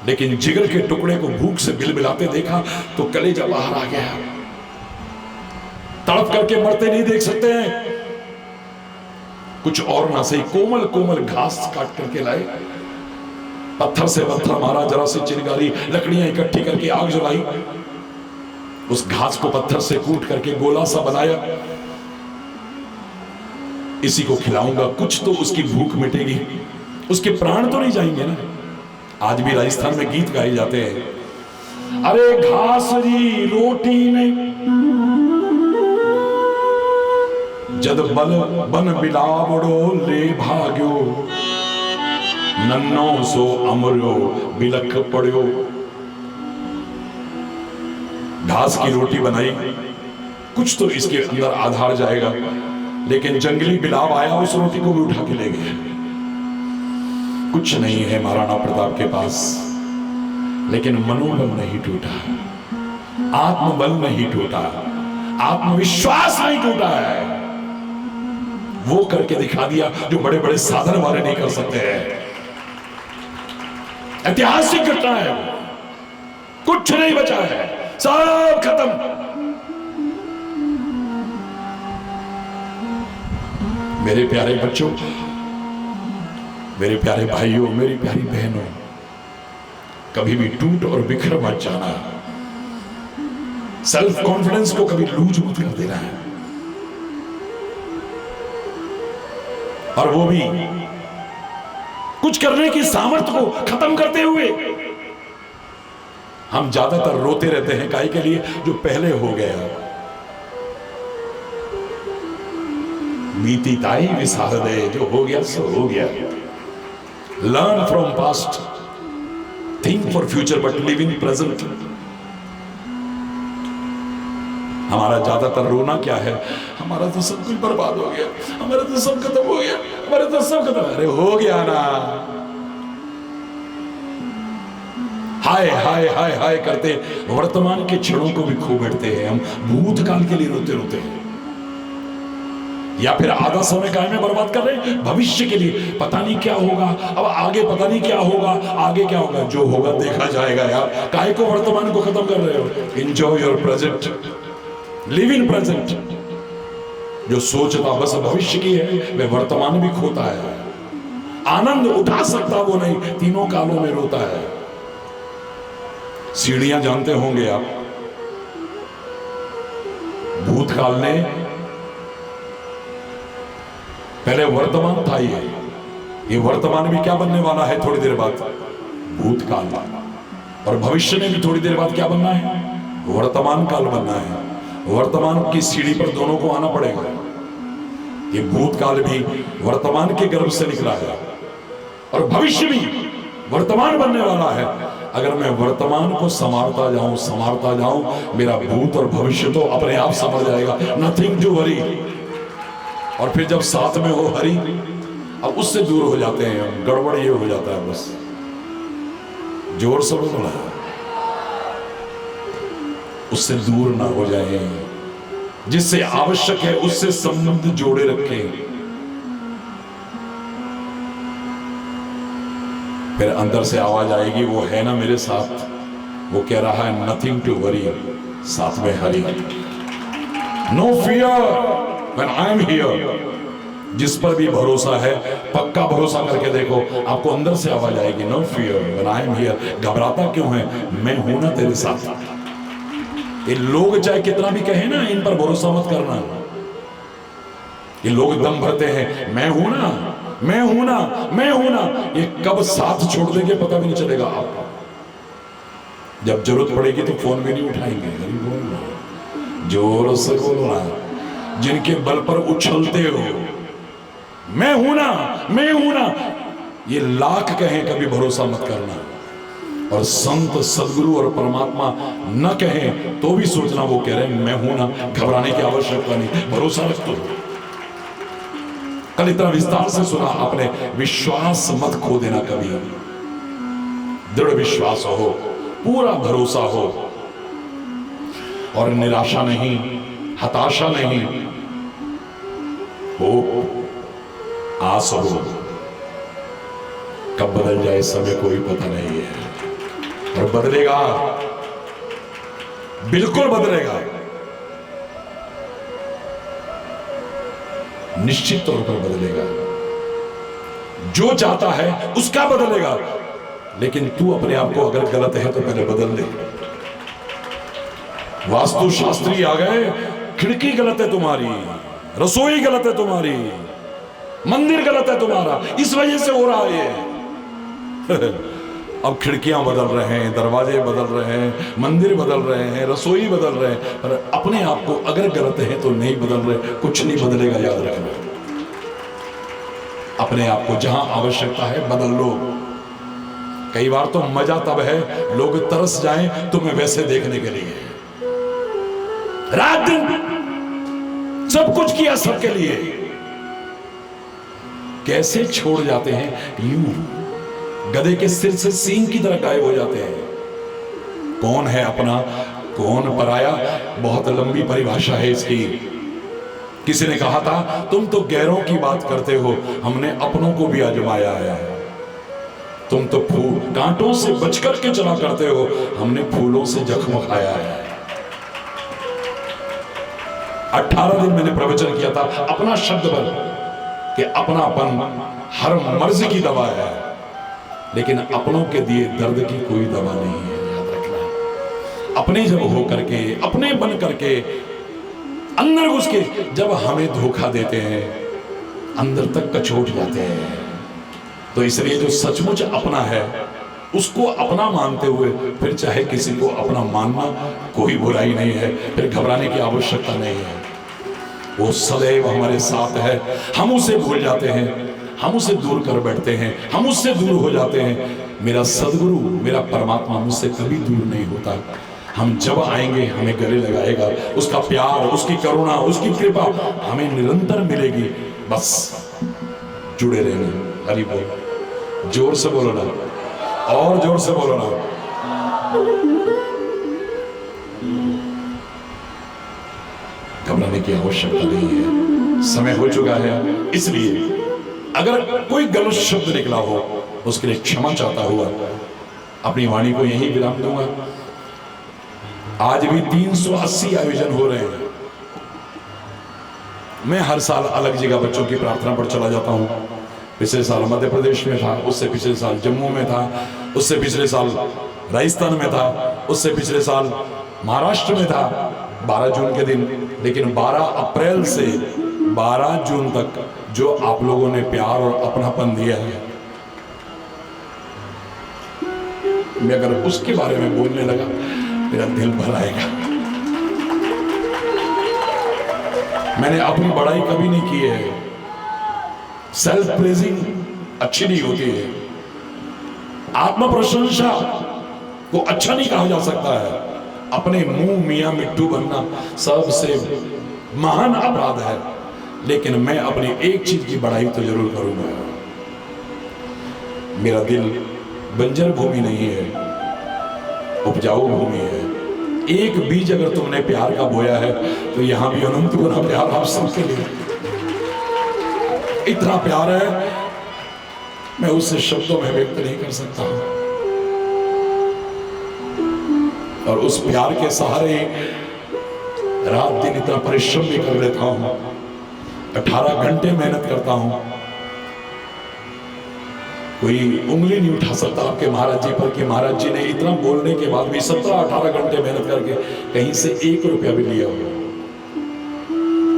लेकिन जिगर के टुकड़े को भूख से बिलबिलाते देखा तो कलेजा बाहर आ गया। तड़प करके मरते नहीं देख सकते हैं, कुछ और ना सही कोमल कोमल घास काट करके लाए, पत्थर से पत्थर मारा, जरा सी चिंगारी, लकड़ियां इकट्ठी करके आग जलाई, उस घास को पत्थर से कूट करके गोला सा बनाया, इसी को खिलाऊंगा, कुछ तो उसकी भूख मिटेगी, उसके प्राण तो नहीं जाएंगे ना। आज भी राजस्थान में गीत गाए जाते हैं। अरे घास री रोटी ने जद बल बन बिलावड़ो ले भाग्यो, नन्नो सो अमरो बिलख पड़ो। घास की रोटी बनाई, कुछ तो इसके अंदर आधार जाएगा, लेकिन जंगली बिलाव आया, उस रोटी को भी उठा के ले गया। कुछ नहीं है महाराणा प्रताप के पास, लेकिन मनोबल नहीं टूटा, आत्मबल नहीं टूटा, आत्मविश्वास नहीं टूटा है। वो करके दिखा दिया जो बड़े बड़े साधन वाले नहीं कर सकते हैं। ऐतिहासिक घटना है वो, कुछ नहीं बचा है, सब खत्म। मेरे प्यारे बच्चों, मेरे प्यारे भाइयों, मेरी प्यारी बहनों, कभी भी टूट और बिखर मत जाना। सेल्फ कॉन्फिडेंस को कभी लूज मत कर देना है। और वो भी कुछ करने की सामर्थ्य को खत्म करते हुए। हम ज्यादातर रोते रहते हैं काहे के लिए, जो पहले हो गया। बीती ताई विसार दे, जो हो गया सो हो गया। Learn from past, think for future, but live in present. हमारा ज्यादातर रोना क्या है, हमारा तो सब कुछ बर्बाद हो गया, हमारा तो सब खत्म हो गया, हमारा तो सब खत्म। अरे हो गया ना, हाय हाय हाय हाय करते वर्तमान के क्षणों को भी खो बैठते हैं हम। भूतकाल के लिए रोते रोते हैं, या फिर आधा समय काय में बर्बाद कर रहे हैं भविष्य के लिए। पता नहीं क्या होगा, अब आगे पता नहीं क्या होगा, आगे क्या होगा, जो होगा देखा जाएगा। यार काय को वर्तमान को खत्म कर रहे हो। Enjoy your present, live in present. जो सोचता बस भविष्य की है, वह वर्तमान भी खोता है। आनंद उठा सकता वो नहीं, तीनों कालों में रोता है। सीढ़ियां जानते होंगे आप, भूतकाल ने पहले वर्तमान था, ये वर्तमान भी क्या बनने वाला है थोड़ी देर बाद, भूतकाल। और भविष्य में भी थोड़ी देर बाद क्या बनना है, वर्तमान काल बनना है। वर्तमान की सीढ़ी पर दोनों को आना पड़ेगा। ये भूतकाल भी वर्तमान के गर्भ से निकला है, और भविष्य भी वर्तमान बनने वाला है। अगर मैं वर्तमान को संवारता जाऊं, मेरा भूत और भविष्य तो अपने आप संवर जाएगा। Nothing to worry. और फिर जब साथ में हो हरि, अब उससे दूर हो जाते हैं, गड़बड़ ये हो जाता है। बस जोर से बोलना, उससे दूर ना हो जाए, जिससे आवश्यक है उससे संबंध जोड़े रखें। फिर अंदर से आवाज आएगी, वो है ना मेरे साथ, वो कह रहा है नथिंग टू वरी, साथ में Hari. No fear when I am here। जिस पर भी भरोसा है, पक्का भरोसा करके देखो, आपको अंदर से आवाज आएगी, no fear when I am here। घबराता क्यों है, मैं हूं ना तेरे साथ। ये लोग चाहे कितना भी कहे ना, इन पर भरोसा मत करना। ये लोग दम भरते हैं, मैं हूं ना, मैं हूं ना, मैं हूं ना। ये कब साथ छोड़ देंगे पता भी नहीं चलेगा आपको। जब जरूरत पड़ेगी तो फोन भी नहीं उठाएंगे। जोर से बोलो ना, जिनके बल पर उछलते हो, मैं हूं ना, मैं हूं ना, ये लाख कहें कभी भरोसा मत करना। और संत सदगुरु और परमात्मा न कहें तो भी सोचना वो कह रहे हैं मैं हूं ना, घबराने की आवश्यकता नहीं, भरोसा रख दो। कल इतना विस्तार से सुना आपने, विश्वास मत खो देना कभी। दृढ़ विश्वास हो, पूरा भरोसा हो, और निराशा नहीं, हताशा नहीं, हो आस हो। कब बदल जाए समय कोई पता नहीं है, और बदलेगा, बिल्कुल बदलेगा, निश्चित तौर पर बदलेगा। जो चाहता है उसका बदलेगा, लेकिन तू अपने आप को अगर गलत है तो पहले बदल दे। वास्तु शास्त्री आ गए, खिड़की गलत है तुम्हारी, रसोई गलत है तुम्हारी, मंदिर गलत है तुम्हारा, इस वजह से हो रहा है ये। अब खिड़कियां बदल रहे हैं, दरवाजे बदल रहे हैं, मंदिर बदल रहे हैं, रसोई बदल रहे हैं, पर अपने आप को अगर गलत है तो नहीं बदल रहे, कुछ नहीं बदलेगा, याद रखना। अपने आप को जहां आवश्यकता है बदल लो। कई बार तो मजा तब है लोग तरस जाएं तुम्हें वैसे देखने के लिए। रात दिन सब कुछ किया सबके लिए, कैसे छोड़ जाते हैं, यूं गधे के सिर से सींग की तरह गायब हो जाते हैं। कौन है अपना, कौन पराया, बहुत लंबी परिभाषा है इसकी। किसी ने कहा था तुम तो गैरों की बात करते हो, हमने अपनों को भी आजमाया है। तुम तो फूल कांटों से बचकर के चला करते हो, हमने फूलों से जख्म खाया है। 18 दिन मैंने प्रवचन किया था अपना शब्द पर कि अपनापन हर मर्ज की दवा है, लेकिन अपनों के दिए दर्द की कोई दवा नहीं है, याद रखना। अपने जब हो करके, अपने बन करके, अंदर घुस के जब हमें धोखा देते हैं, अंदर तक कचोट जाते हैं। तो इसलिए जो सचमुच अपना है उसको अपना मानते हुए फिर चाहे किसी को अपना मानना कोई बुराई नहीं है, फिर घबराने की आवश्यकता नहीं है। वो सदैव हमारे साथ है, हम उसे भूल जाते हैं, हम उसे दूर कर बैठते हैं, हम उससे दूर हो जाते हैं। मेरा सदगुरु, मेरा परमात्मा मुझसे कभी दूर नहीं होता। हम जब आएंगे हमें गले लगाएगा, उसका प्यार, उसकी करुणा, उसकी कृपा हमें निरंतर मिलेगी। बस जुड़े रहना। हरि बोल। जोर से बोलो ना, और जोर से बोलो ना। घबराने की आवश्यकता नहीं है, समय हो चुका है। इसलिए अगर कोई गलत शब्द निकला हो उसके लिए क्षमा चाहता हुआ अपनी वाणी को यहीं विराम दूंगा। आज भी 380 आयोजन हो रहे हैं। मैं हर साल अलग जगह बच्चों की प्रार्थना पर चला जाता हूं। पिछले साल मध्य प्रदेश में था, उससे पिछले साल जम्मू में था, उससे पिछले साल राजस्थान में था, उससे पिछले साल महाराष्ट्र में था 12 जून के दिन। लेकिन 12 अप्रैल से 12 जून तक जो आप लोगों ने प्यार और अपनापन दिया है, मैं अगर उसके बारे में बोलने लगा मेरा दिल भर आएगा। मैंने अपनी बड़ाई कभी नहीं की है। सेल्फ प्रेजिंग अच्छी नहीं होती है। आत्म प्रशंसा को अच्छा नहीं कहा जा सकता है। अपने मुंह मियां मिट्टू बनना सबसे महान अपराध है। लेकिन मैं अपनी एक चीज की बड़ाई तो जरूर करूंगा। मेरा दिल बंजर भूमि नहीं है, उपजाऊ भूमि है। एक बीज अगर तुमने प्यार का बोया है तो यहां भी अनंत गुना प्यार आप सबके लिए। इतना प्यार है मैं उसे शब्दों में व्यक्त नहीं कर सकता। और उस प्यार के सहारे रात दिन इतना परिश्रम भी कर लेता हूं, 18 घंटे मेहनत करता हूं। कोई उंगली नहीं उठा सकता आपके महाराज जी पर कि महाराज जी ने इतना बोलने के बाद भी 17-18 घंटे मेहनत करके कहीं से 1 रुपया भी लिया हो।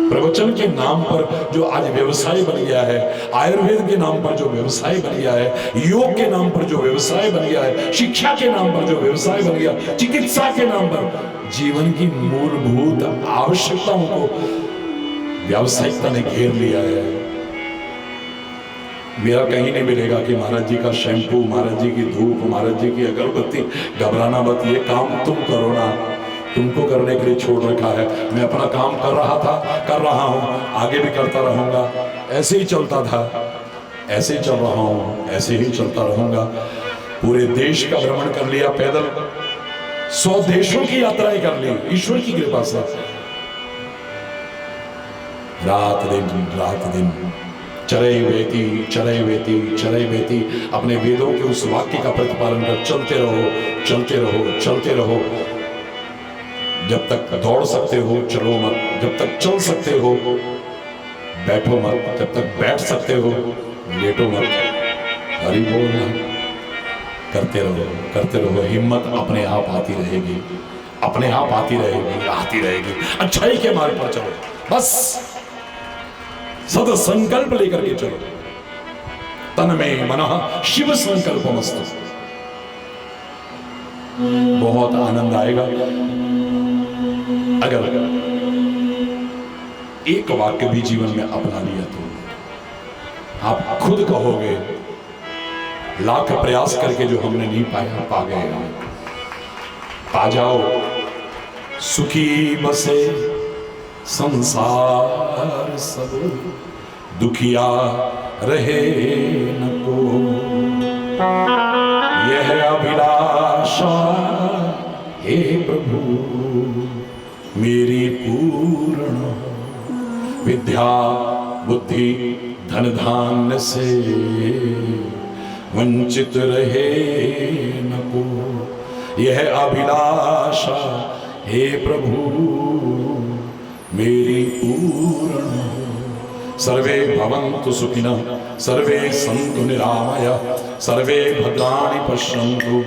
प्रवचन के नाम पर जो आज व्यवसाय बन गया है, आयुर्वेद के नाम पर जो व्यवसाय बन गया है, योग के नाम पर जो व्यवसाय बन गया है, शिक्षा के नाम पर जो व्यवसाय बन गया, चिकित्सा के नाम पर जीवन की मूलभूत आवश्यकताओं को व्यावसायिकता ने घेर लिया है। मेरा कहीं नहीं मिलेगा कि महाराज जी का शैम्पू, महाराज जी की धूप, महाराज जी की अगरबत्ती। घबराना मत, ये काम तुम करो ना, तुमको करने के लिए छोड़ रखा है। मैं अपना काम कर रहा था, कर रहा हूं, आगे भी करता रहूंगा। ऐसे ही चलता था, ऐसे ही चल रहा हूं, ऐसे ही चलता रहूंगा। पूरे देश का भ्रमण कर लिया पैदल, 100 देशों की यात्राएं कर ली ईश्वर की कृपा से। रात दिन चले वेती अपने वेदों के उस वाक्य का प्रतिपालन कर चलते रहो। जब तक दौड़ सकते हो चलो मत, जब तक चल सकते हो बैठो मत, जब तक बैठ सकते हो लेटो मत। हरि बोल ना, करते रहो। हिम्मत अपने आप आती रहेगी, आती रहेगी। अच्छाई के मार्ग पर चलो, बस सद संकल्प लेकर के चलो। तन में मनः शिव संकल्पमस्तु। बहुत आनंद आएगा अगर एक वाक्य भी जीवन में अपना लिया तो आप खुद कहोगे लाख प्रयास करके जो हमने नहीं पाया पा गए हम। पा जाओ सुखी बसे संसार सब, दुखिया रहे न को, यह अभिलाषा हे प्रभु मेरी पूर्ण हो। विद्या बुद्धि धन धान्य से वंचित रहे न को, यह अभिलाषा हे प्रभु मेरी पूर्ण हो। सर्वे भवन्तु सुखिनः, सर्वे सन्तु निरामयाः, सर्वे भद्राणि पश्यन्तु,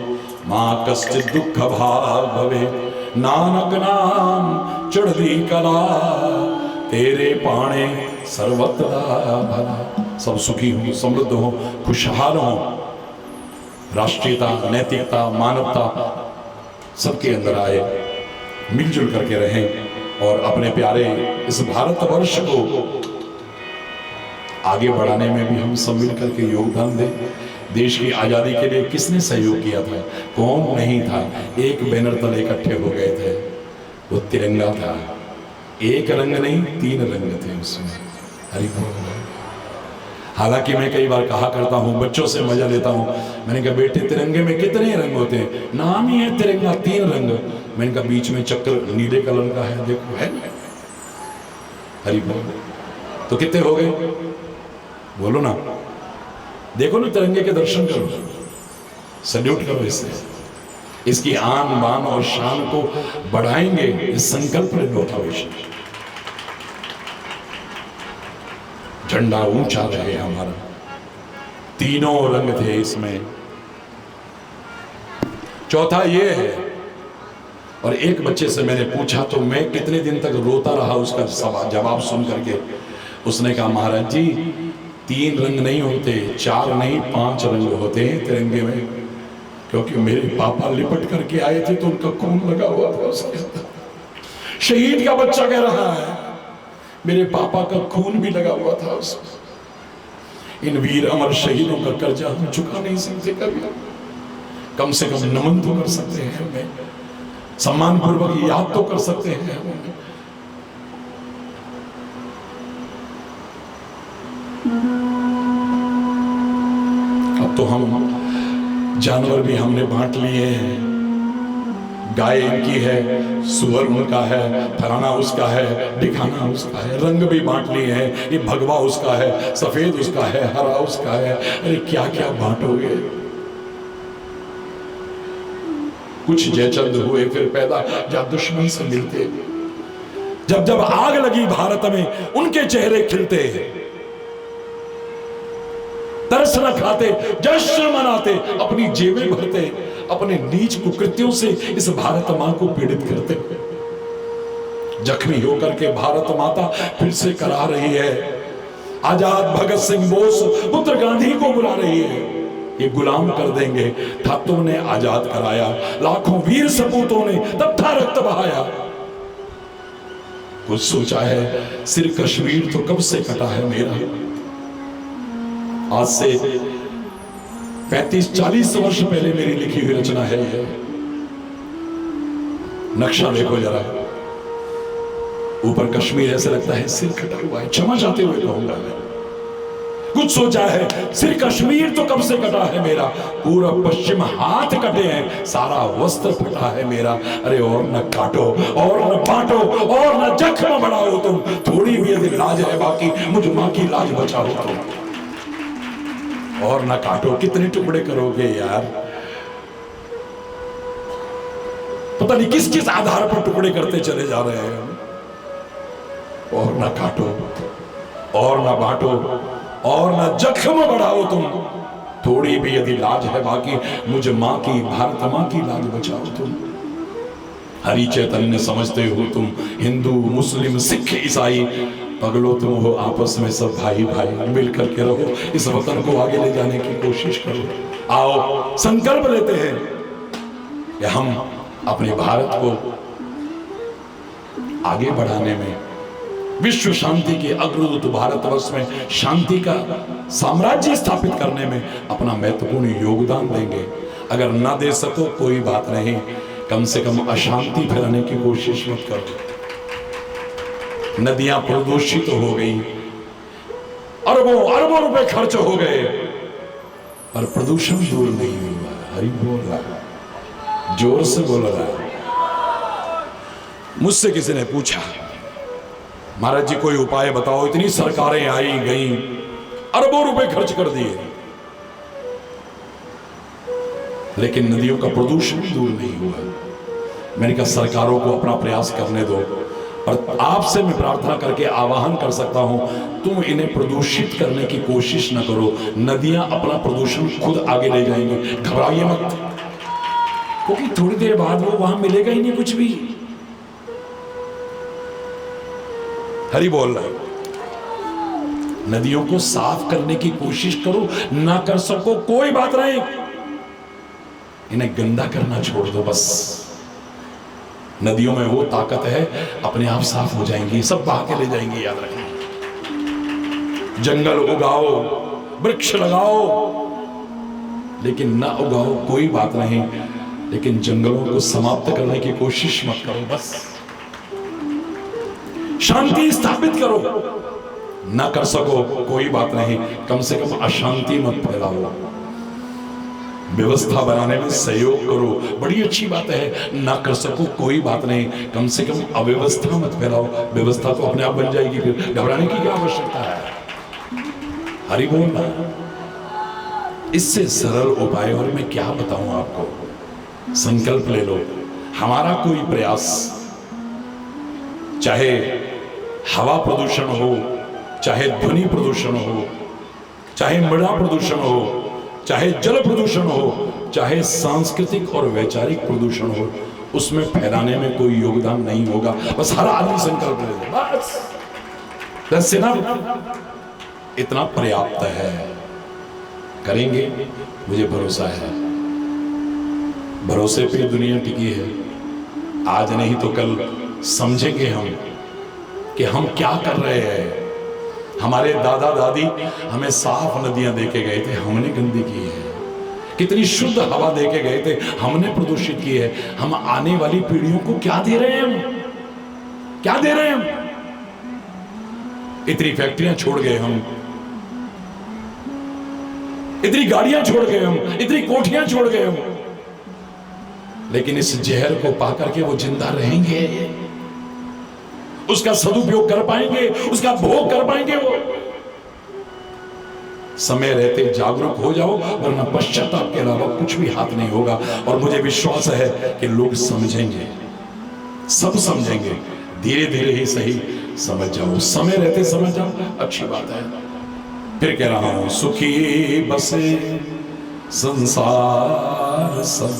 मा कश्चित् दुःखभाग् भवेत्। नानक नाम चढ़ती कला, तेरे पाणे सर्वत्र भला। सब सुखी हो, समृद्ध हो, खुशहाल हो, राष्ट्रीयता, नैतिकता, मानवता सबके अंदर आए, मिलजुल करके रहें और अपने प्यारे इस भारतवर्ष को आगे बढ़ाने में भी हम सब मिल करके योगदान दें। देश की आज़ादी के लिए किसने सहयोग किया था? कौन नहीं था? एक बैनर तले इकट्ठे हो गए थे, वो तिरंगा था। एक रंग नहीं, 3 रंग थे उसमें। हरि बोल। हालांकि मैं कई बार कहा करता हूँ, बच्चों से मजा लेता हूँ, मैंने कहा बेटे तिरंगे में कितने रंग होते हैं? नाम ही है तिरंगा, 3 रंग। मैंने कहा बीच में चक्र नीले कलर का है, देखो है। हरि बोल। तो कितने हो गए? बोलो ना, देखो ना, तिरंगे के दर्शन करो, सल्यूट करो इससे। इसकी आन बान और शान को बढ़ाएंगे, इस संकल्प ले लो अवश्य। झंडा ऊंचा रहे हमारा। तीनों रंग थे इसमें। चौथा ये है, और एक बच्चे से मैंने पूछा तो मैं कितने दिन तक रोता रहा उसका जवाब सुन करके। उसने कहा महाराज जी 3 रंग नहीं होते, 4 नहीं 5 रंग होते हैं तिरंगे में, क्योंकि मेरे पापा लिपट करके आए थे तो उनका खून लगा हुआ था उसके अंदर। शहीद का बच्चा कह रहा है मेरे पापा का खून भी लगा हुआ था उसमें। इन वीर अमर शहीदों का कर्जा हम चुका नहीं सकते कभी, कम से कम नमन तो कर सकते हैं, हमें सम्मान पूर्वक याद तो कर सकते हैं हमें। अब तो हम जानवर भी हमने बांट लिए हैं। गाय इनकी है, सुअर उनका है, फलाना उसका है, दिखाना उसका है। रंग भी बांट लिए हैं, ये भगवा उसका है, सफेद उसका है, हरा उसका है। अरे क्या क्या बांटोगे। कुछ जयचंद हुए फिर पैदा, जब दुश्मन से मिलते, जब जब आग लगी भारत में उनके चेहरे खिलते, तरस न खाते, जश्न मनाते, अपनी जेबें भरते, अपने नीच कुकृत्यों से इस भारत मां को पीड़ित करते। जख्मी होकर के भारत माता फिर से करा रही है। आजाद भगत सिंह बोस पुत्र गांधी को बुला रही है, ये गुलाम कर देंगे। था तुमने आजाद कराया, लाखों वीर सपूतों ने तब था रक्त बहाया। कुछ सोचा है सिर कश्मीर तो कब से कटा है मेरा। आज से 35-40 वर्ष पहले मेरी लिखी हुई रचना है ये। नक्शा देखो जरा, ऊपर कश्मीर ऐसे लगता है सिर कटा हुआ है। क्षमा चाहते हुए कहूंगा मैं, कुछ सोचा है सिर कश्मीर तो कब से कटा है मेरा। पूरा पश्चिम हाथ कटे हैं, सारा वस्त्र फटा है मेरा। अरे और न काटो और न बांटो और न जख्म बढ़ाओ तुम, थोड़ी भी यदि लाज है बाकी मुझ मां की लाज बचाओ तुम। और ना काटो, कितने टुकड़े करोगे यार। पता नहीं किस किस आधार पर टुकड़े करते चले जा रहे हैं। और ना काटो और ना बांटो और ना जख्म बढ़ाओ तुम, थोड़ी भी यदि लाज है बाकी मुझ मां की, भारत मां की लाज बचाओ तुम। हरि चैतन्य समझते हो तुम, हिंदू मुस्लिम सिख ईसाई पगलो तुम हो, आपस में सब भाई भाई मिल करके रहो। इस वतन को आगे ले जाने की कोशिश करो। आओ संकल्प लेते हैं, कि हम अपने भारत को आगे बढ़ाने में, विश्व शांति के अग्रदूत भारतवर्ष में शांति का साम्राज्य स्थापित करने में अपना महत्वपूर्ण योगदान देंगे। अगर ना दे सको कोई बात नहीं, कम से कम अशांति फैलाने की कोशिश मत करो। नदियां प्रदूषित हो गई, अरबों अरबों रुपए खर्च हो गए, पर प्रदूषण दूर नहीं हुआ। हरि बोल रहा है, जोर से बोल रहा है। मुझसे किसी ने पूछा, महाराज जी कोई उपाय बताओ, इतनी सरकारें आई गई, अरबों रुपए खर्च कर दिए, लेकिन नदियों का प्रदूषण दूर नहीं हुआ। मैंने कहा सरकारों को अपना प्रयास करने दो, और आपसे मैं प्रार्थना करके आह्वान कर सकता हूं, तुम इन्हें प्रदूषित करने की कोशिश न करो। नदियां अपना प्रदूषण खुद आगे ले जाएंगी, घबराइए मत, क्योंकि थोड़ी देर बाद वो वहां मिलेगा ही नहीं कुछ भी। हरि बोल रहा है। नदियों को साफ करने की कोशिश करो, ना कर सको कोई बात नहीं, इन्हें गंदा करना छोड़ दो बस। नदियों में वो ताकत है, अपने आप साफ हो जाएंगी, सब बहा के ले जाएंगी, याद रखना। जंगल उगाओ, वृक्ष लगाओ, लेकिन ना उगाओ कोई बात नहीं, लेकिन जंगलों को समाप्त करने की कोशिश मत करो बस। शांति स्थापित करो, ना कर सको कोई बात नहीं, कम से कम अशांति मत फैलाओ। व्यवस्था बनाने में सहयोग करो, बड़ी अच्छी बात है। ना कर सको कोई बात नहीं, कम से कम अव्यवस्था मत फैलाओ। व्यवस्था तो अपने आप बन जाएगी, फिर घबराने की क्या आवश्यकता है। हरि बोल ना। इससे सरल उपाय और मैं क्या बताऊं आपको। संकल्प ले लो, हमारा कोई प्रयास, चाहे हवा प्रदूषण हो, चाहे ध्वनि प्रदूषण हो, चाहे मृदा प्रदूषण हो, चाहे जल प्रदूषण हो, चाहे सांस्कृतिक और वैचारिक प्रदूषण हो, उसमें फैलाने में कोई योगदान नहीं होगा। बस हर आदमी संकल्प ले ले, बस इतना पर्याप्त है। करेंगे, मुझे भरोसा है। भरोसे पे दुनिया टिकी है। आज नहीं तो कल समझेंगे हम कि हम क्या कर रहे हैं। हमारे दादा दादी हमें साफ नदियां देके गए थे, हमने गंदी की है। कितनी शुद्ध हवा देके गए थे, हमने प्रदूषित की है। हम आने वाली पीढ़ियों को क्या दे रहे हैं? हम क्या दे रहे हैं? हम इतनी फैक्ट्रियां छोड़ गए, हम इतनी गाड़ियां छोड़ गए, हम इतनी कोठियां छोड़ गए, हम लेकिन इस जहर को पाकर के वो जिंदा रहेंगे, उसका सदुपयोग कर पाएंगे, उसका भोग कर पाएंगे। वो समय रहते जागरूक हो जाओ, वरना पश्चाताप के अलावा कुछ भी हाथ नहीं होगा। और मुझे विश्वास है कि लोग समझेंगे, सब समझेंगे, धीरे धीरे ही सही समझ जाओ। समय रहते समझ जाओ, अच्छी बात है। फिर कह रहा हूं, सुखी बसे संसार सब,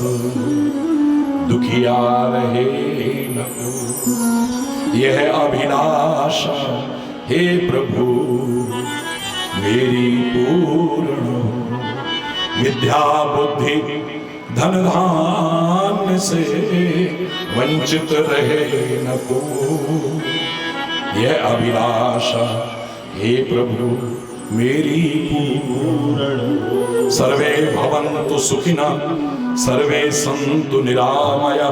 दुखिया रहे न कोई। यह अभिलाषा हे प्रभु मेरी पूर्ण हो। विद्या बुद्धि धन धान्य से वंचित रहे न कोई। यह अभिलाषा हे प्रभु मेरी पूर्ण। सर्वे भवन्तु सुखिनः, सर्वे सन्तु निरामया,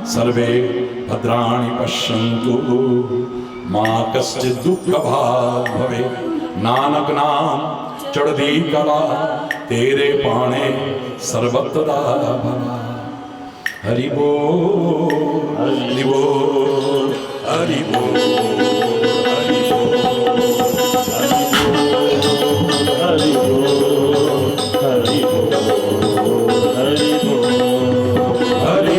सर्वे भद्राणि पश्यन्तु, मा कश्चित् दुःखभाग् भवेत्। नानक नाम चढ़दी कला, तेरे पाणे सर्वत्र भला। हरि बोल, हरि बोल, हरि बोल, हरि बोल, हरि बोल, हरि बोल, हरि बोल,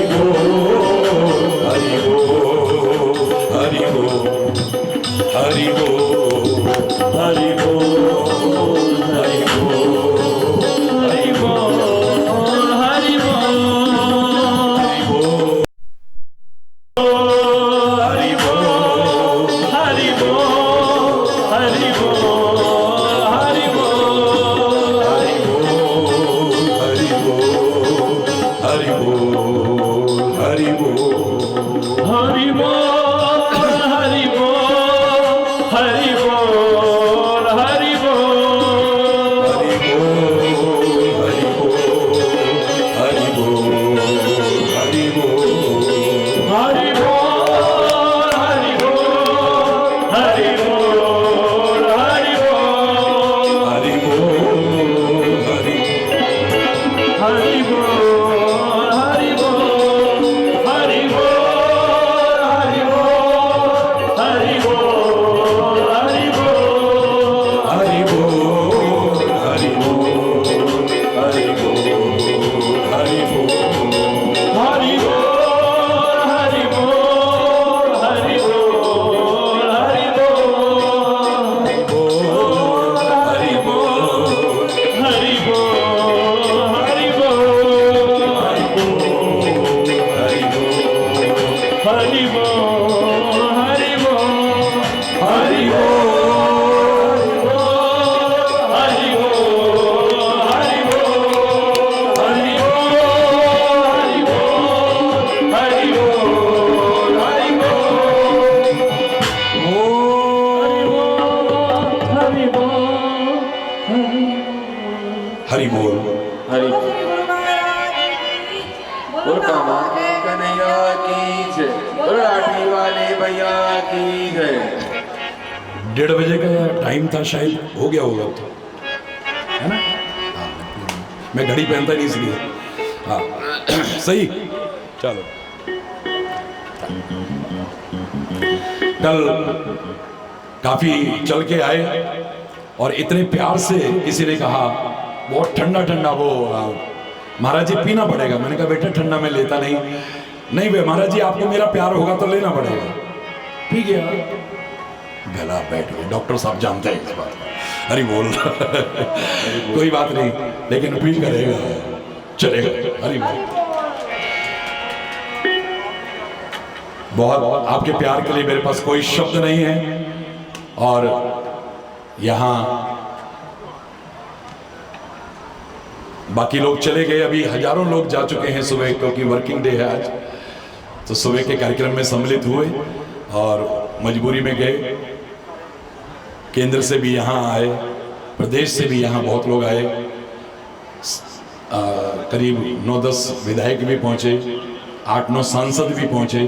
हरि बोल, हरि बोल, हरि बोल, हरि बोल, हरि बोल, हरि बोल, हरि बोल, हरि बोल, हरि बोल, हरि बोल। भैया की जय। 1:30 बजे का टाइम था, शायद हो गया होगा तो, है ना? हाँ, मैं घड़ी पहनता नहीं इसलिए। हाँ सही। चलो, कल काफी चल के आए और इतने प्यार से किसी ने कहा बहुत ठंडा ठंडा वो महाराज जी पीना पड़ेगा। मैंने कहा बेटा ठंडा मैं लेता नहीं। नहीं बे महाराज जी, आपको मेरा प्यार होगा तो लेना पड़ेगा। पी गया, गला बैठ गया। डॉक्टर साहब जानते हैं इस बात को। अरे बोल कोई बात नहीं, लेकिन पी करेगा, चलेगा। अरे बहुत आपके प्यार के लिए मेरे पास कोई शब्द नहीं है। और यहां बाकी लोग चले गए, अभी हजारों लोग जा चुके हैं सुबह, क्योंकि वर्किंग डे है आज। तो सुबह के कार्यक्रम में सम्मिलित हुए और मजबूरी में गए। केंद्र से भी यहाँ आए, प्रदेश से भी यहाँ बहुत लोग आए। करीब 9-10 विधायक भी पहुंचे, 8-9 सांसद भी पहुंचे,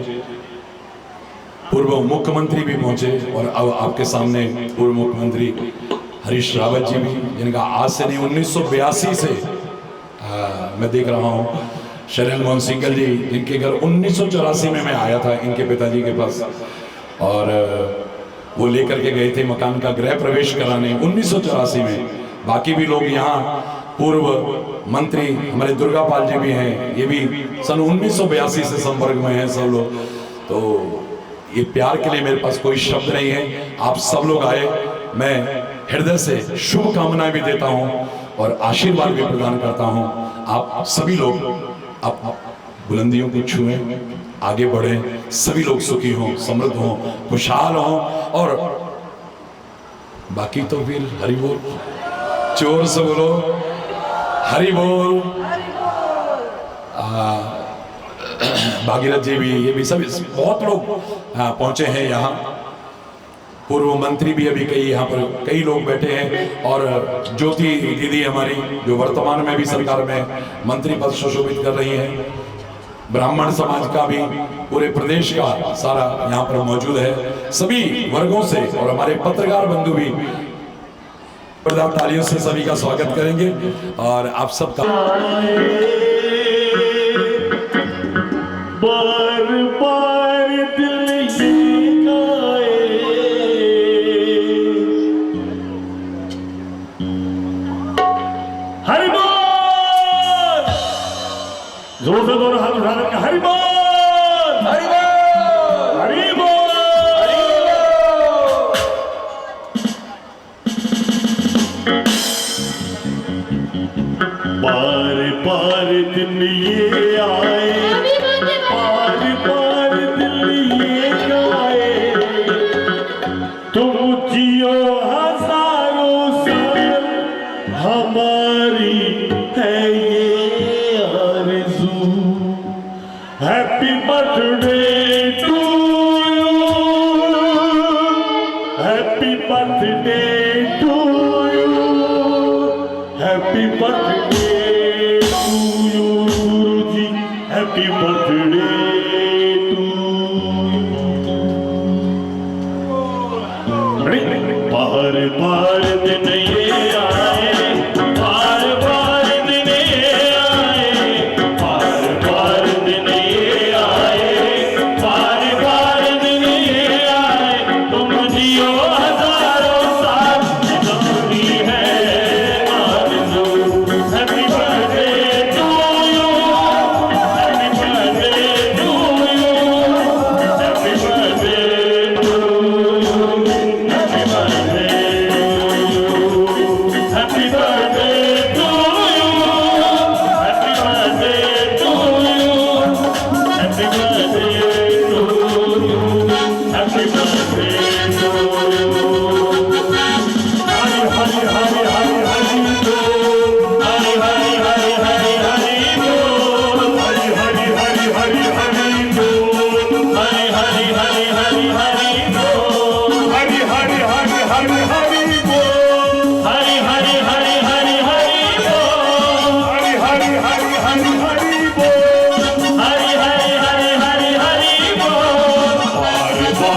पूर्व मुख्यमंत्री भी पहुंचे। और अब आपके सामने पूर्व मुख्यमंत्री हरीश रावत जी भी, जिनका आज से नहीं 1982 से मैं देख रहा हूँ। शरण मोहन सिंगल जी, जिनके घर 1984 में मैं आया था इनके पिताजी के पास, और वो लेकर के गए थे मकान का गृह प्रवेश कराने 1984 में। बाकी भी लोग यहाँ, पूर्व मंत्री हमारे दुर्गापाल जी भी हैं, ये भी सन 1982 से संपर्क में हैं सब लोग। तो ये प्यार के लिए मेरे पास कोई शब्द नहीं है। आप सब लोग आए, मैं हृदय से शुभकामनाएं भी देता हूं और आशीर्वाद भी प्रदान करता हूं। आप सभी लोग आप बुलंदियों को छुएं, आगे बढ़ें, सभी लोग सुखी हों, समृद्ध हों, खुशहाल हों। और बाकी तो फिर हरि बोल, जोर से बोलो हरि बोल। भागीरथ जी भी, ये भी सभी बहुत लोग पहुंचे हैं यहाँ। पूर्व मंत्री भी अभी कई यहाँ पर कई लोग बैठे हैं। और ज्योति दीदी हमारी, जो वर्तमान में भी सरकार में मंत्री पद सुशोभित कर रही हैं। ब्राह्मण समाज का भी पूरे प्रदेश का सारा यहाँ पर मौजूद है, सभी वर्गों से। और हमारे पत्रकार बंधु भी तालियों से सभी का स्वागत करेंगे। और आप सबका बार बार दिल ये गाए, हरि बोल। जोर से दोनों हाथ उठा रखे, हरि बोल, हरि बोल, हरि बोल, हरि बोल। बार बार दिन ये आए, बार बार दिल ये गाए, तुम जियो हजारों साल, हमारी है ये आरज़ू। Happy birthday to you, happy birthday to you, happy birthday to you जी, हैप्पी बर्थडे टू यू। बार बार दिन ये आए, बार बार दिन ये आए, बार बार दिन ये आए, बार बार दिन ये आए, तुम जियो हजारों साल, अपनी है आरज़ू। Happy birthday to you, happy birthday to you, happy birthday to you, happy birthday Hari बोल।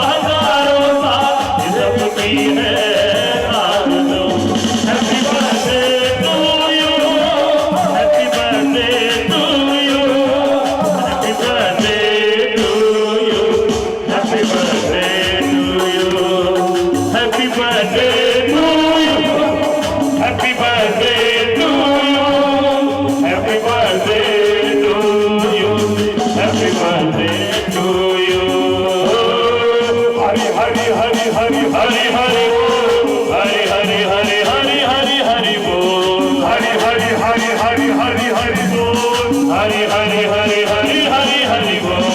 हजारों साल सबकी है आरज़ू। Happy birthday to you, happy birthday to you, happy birthday to you, happy birthday to you, happy birthday to you, happy birthday to you, happy birthday to you, happy birthday to you. Hari Hari Hari Hari Hari Hari बोल, हरि हरि हरि हरि हरि हरि बोल, हरि हरि हरि हरि हरि हरि बोल, हरि हरि हरि हरि हरि हरि बोल।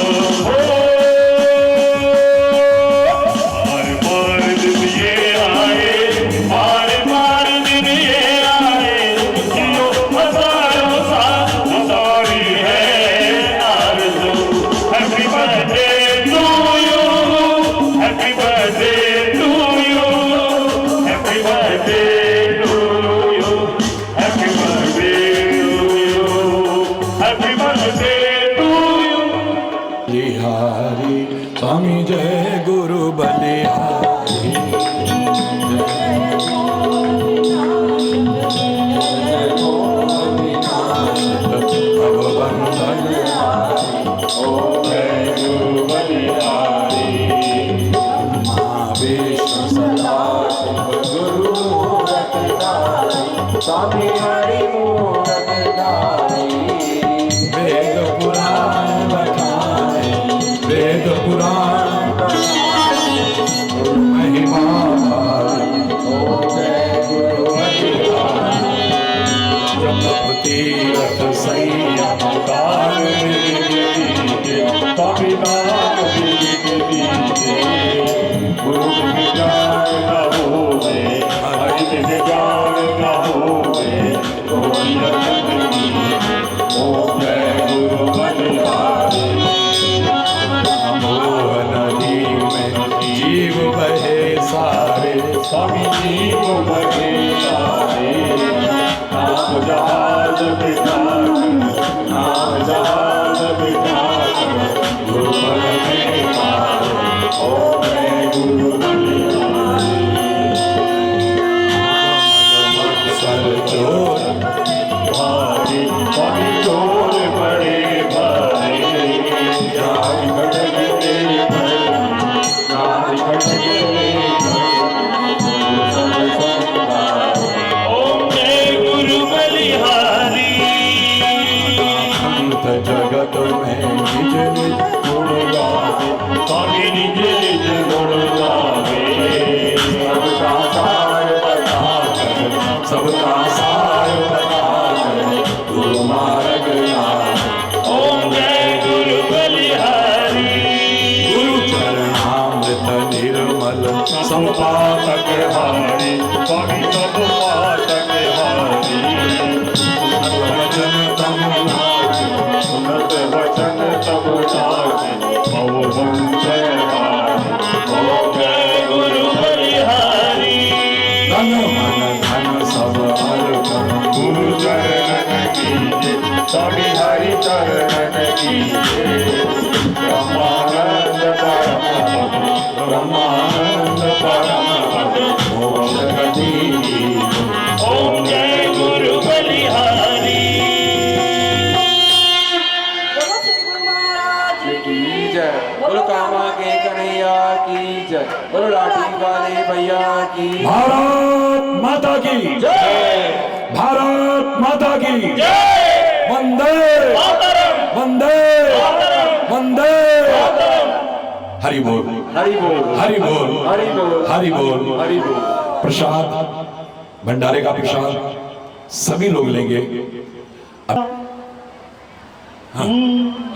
बार बार दिन ये आए, बार बार दिन ये आए, जियो हजारों साल सारी है आरज़ू। Happy birthday to you, happy birthday to you, happy birthday to you, happy birthday to you, happy birthday to you. बलिहारी स्वामी जय गुरु बलिहारी। स्वामी हरि वेद पुराण बखाने, वेद पुराण महिमा तीरथ सैया स्वामी नाम गुरु ज्ञान न होवे, हरि ज्ञान न होवे, ओम जय गुरु बलिहारी। नदी में जीव बहे सारे, स्वामी जीव बहे सारे, नाम जहाज बिठाकर, नाम जहाज बिठाकर, गुरु बल में मारे, ओम जय गुरु बलिहारी। सर चोर भारी स्वामी चोर बड़े भारी, नारी खटके तेरे घर, नारी खटके तेरे घर, ओम जय गुरु बलिहारी। अंत जगत में निज निज गुण गावे, स्वामी निज निज गुण गावे, सबका सार बताकर, सबका सार बताकर गुरु मार्ग लाए। ओम जय गुरु बलिहारी। गुरु चरणामृत निर्मल संपादक हारी, स्वामी सब पातक हारी, वचन तम नाथ, सुनत वचन तब नाथ, भव भंजय हारी। ओम जय गुरु बलिहारी। धन मन धन सब अर्पण गुरु चरणन कीजे, स्वामी हरि चरणन कीजे, ब्रह्मानंद परम पद, ब्रह्मानंद परम पद, मोक्ष गति कीजे। ओम जय गुरु बलिहारी। बोलो श्री गुरु महाराज की जय, बोलो कामा के कन्हैया की जय, बोलो लाठी वाले भैया की भारत माता की जय, भारत माता की जय वंदे मातरम, वंदे मातरम, वंदे मातरम। हरि बोल हरि बोल, हरि बोल हरि बोल, हरि बोल। हरि बोल। प्रसाद भंडारे का प्रसाद सभी लोग लेंगे।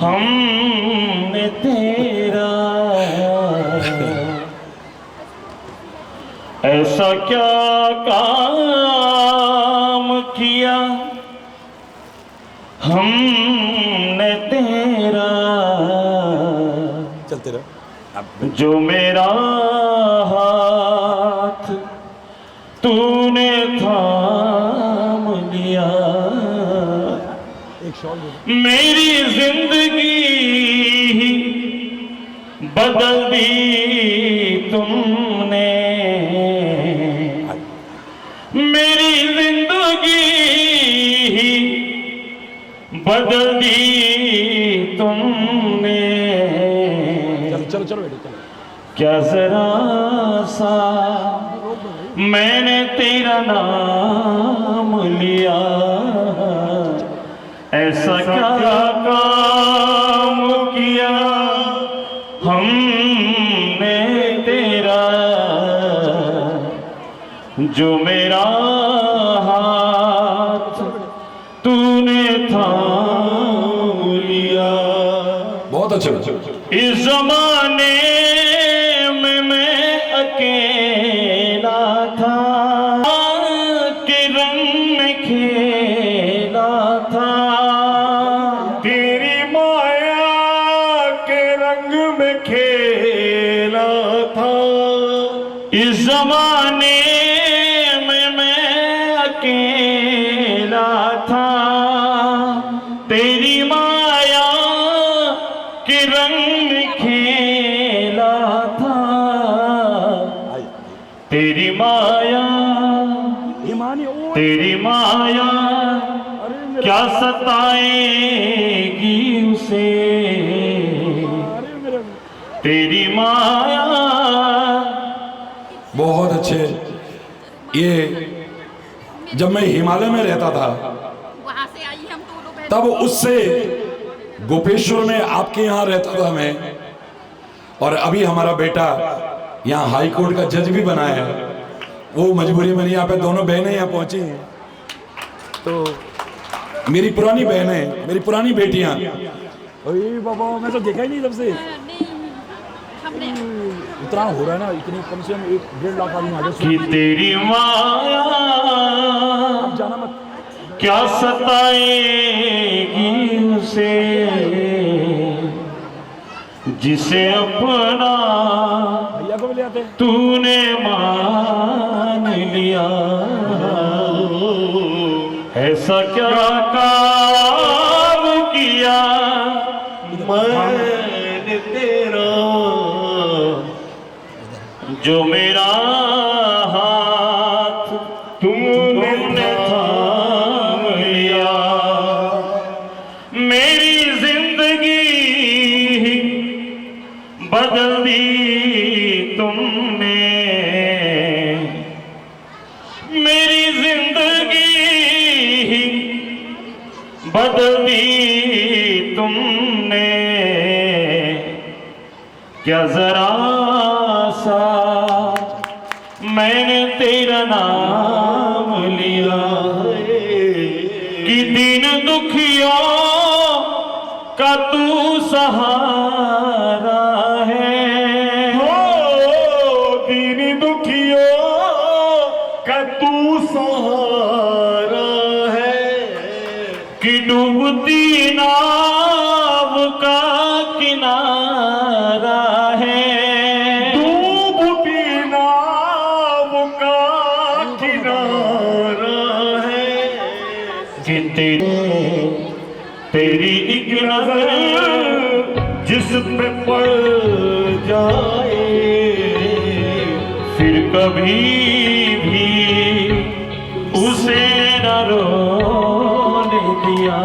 हमने तेरा ऐसा क्या काम किया, हमने तेरा चलते रहो। जो मेरा हाथ तूने थाम लिया, मेरी जिंदगी बदल दी क्या जरा सा मैंने तेरा नाम लिया, ऐसा क्या काम किया हमने तेरा, जो मेरा हाथ तूने थाम लिया। बहुत अच्छा। इस जमाने में मैं अकेला था, के रंग में खेला था, तेरी माया के रंग में खेला था। इस जमाने में मैं अकेला था, तेरी माया के रंग में खेला था, तेरी माया क्या सताएगी उसे, तेरी माया। बहुत अच्छे। ये जब मैं हिमालय में रहता था वहां से आई हम दोनों तब उससे गोपेश्वर में आपके यहाँ रहता था मैं, और अभी हमारा बेटा यहाँ हाई कोर्ट का जज भी बना है। वो मजबूरी में नहीं, यहाँ पे दोनों बहनें यहाँ पहुंची हैं, तो मेरी पुरानी बहनें, मेरी पुरानी बेटियां। अरे बाबा, मैं तो देखा ही नहीं तब से। हमने इतना हो रहा है ना, इतनी कम से कम 1-1.5 लाख आदमी आ गए। कि तेरी माया जाना मत। क्या सताएगी उसे, जिसे अपना भैया को भी ले आते। तूने मान लिया, ऐसा क्या काम किया मैंने तेरा, जो मेरा हाथ तूने थाम लिया। मेरी जिंदगी बदल दी तुमने, मेरी जिंदगी बदल दी तुमने, क्या जरा सा मैंने तेरा नाम लिया, कि दीन दुखियों का तू सहारा है, हो दीन दुखियों का तू सहारा है, कि डूबती नाव का किनारा है, डूबती नाव का किनारा है, कि तेरी एक नजर जिस पे पड़ जाए, फिर कभी भी उसे न रोने दिया।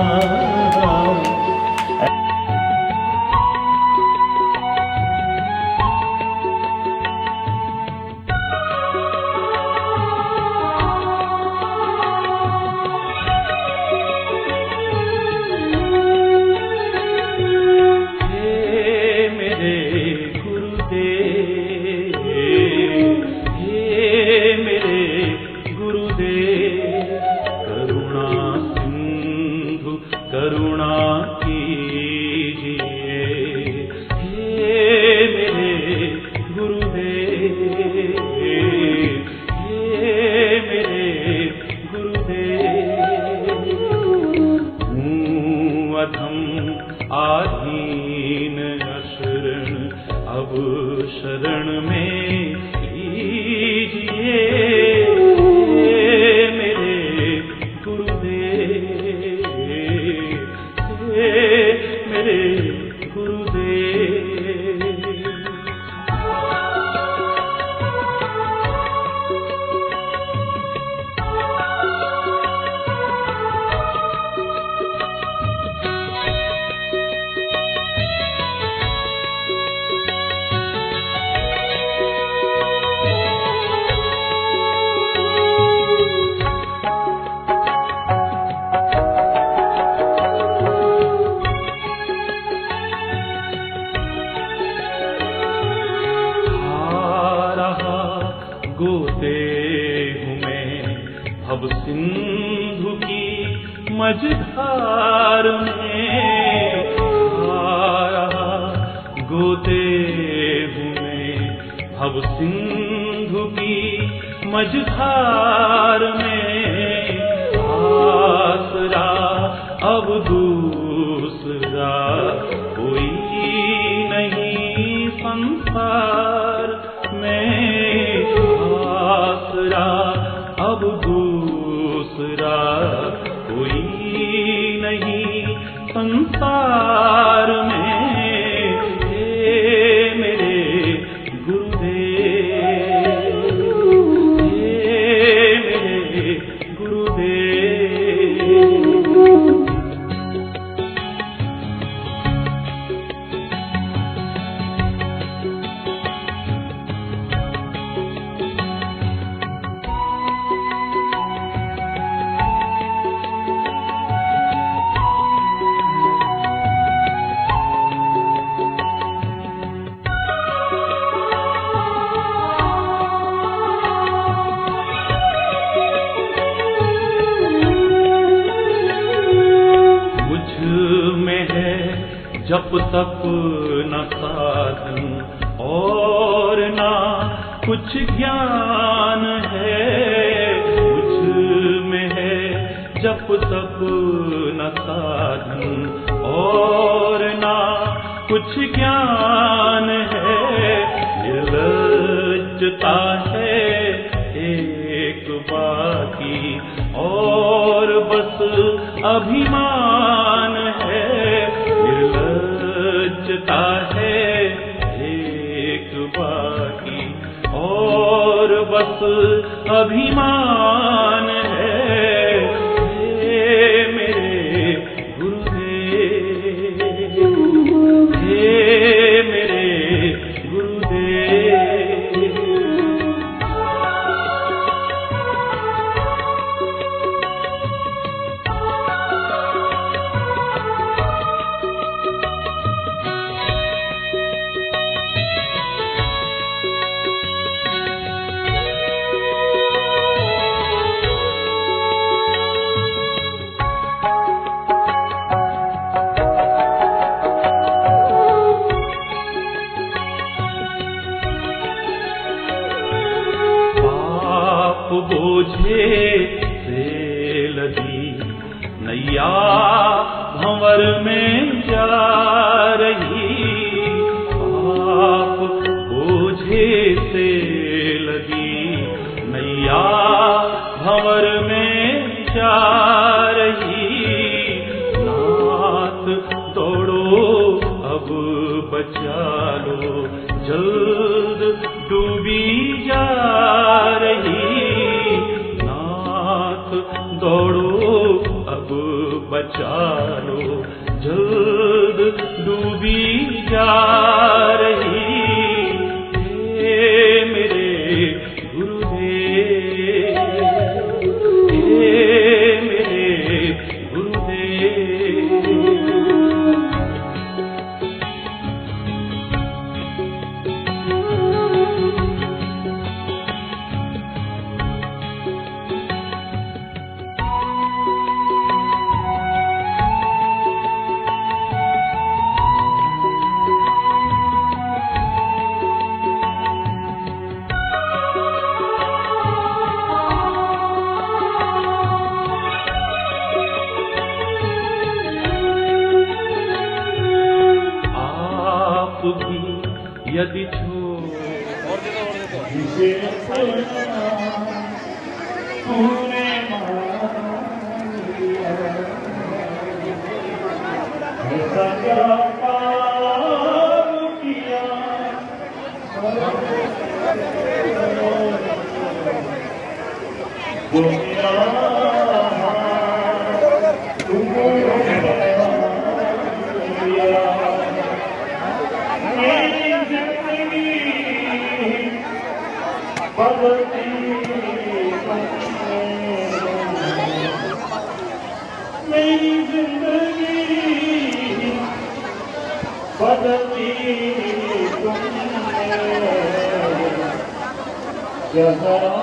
करुणा कीजिए, हे मेरे गुरुदेव, हे मेरे गुरुदेव। हूँ अधम आधीन अशरण, अब शरण में लीजिए, हे मेरे गुरुदेव, मेरे गुरुदेव। गोते हूँ मैं भव सिंधु की मझधार में, गोते हूँ मैं भव सिंधु की मझधार में, आसरा अब दूसरा कोई नहीं संसार में, आसरा अब दूसरा कोई नहीं संसार में, हे मेरे गुरुदेव, हे मेरे गुरुदेव। जप तप न साधन और ना कुछ ज्ञान है, मुझ में है जप तप न साधन और ना कुछ ज्ञान है, निर्लज्जता है एक बाकी और बस अभिमान है, निर्लज्जता है एक बाकी और बस अभिमान है, हे मेरे गुरुदेव, हे मेरे गुरुदेव। बोझे से लदी नैया भंवर में जा रही, आप बोझे से लदी नैया भंवर में जा रही, नाथ दौड़ो अब बचा लो जल्द डूबी जा रही, दौड़ो अब बचा लो जल्द डूबी जा रही, हे मेरे गुरुदेव, हे मेरे गुरुदेव। यदि मेरी जिंदगी बदली तुमने, क्या करा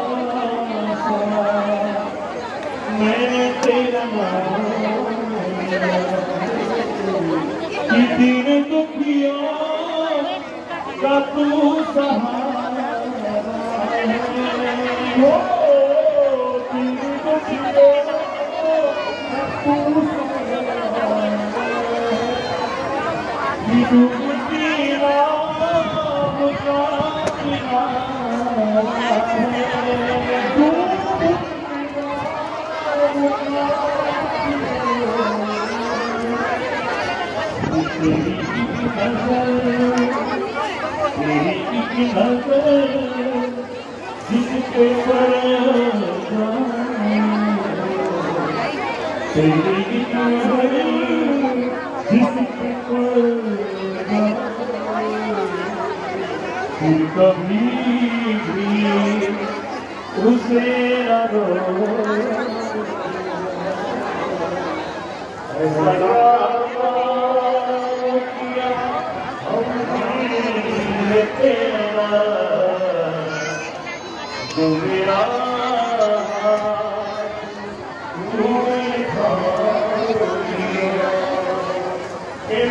मैंने तेरा नाम किसी ने दुखिया का तू सहारा हो, तेरे दुखिया का तू कभी भी उसे न किया हमने तेरा जो मेरा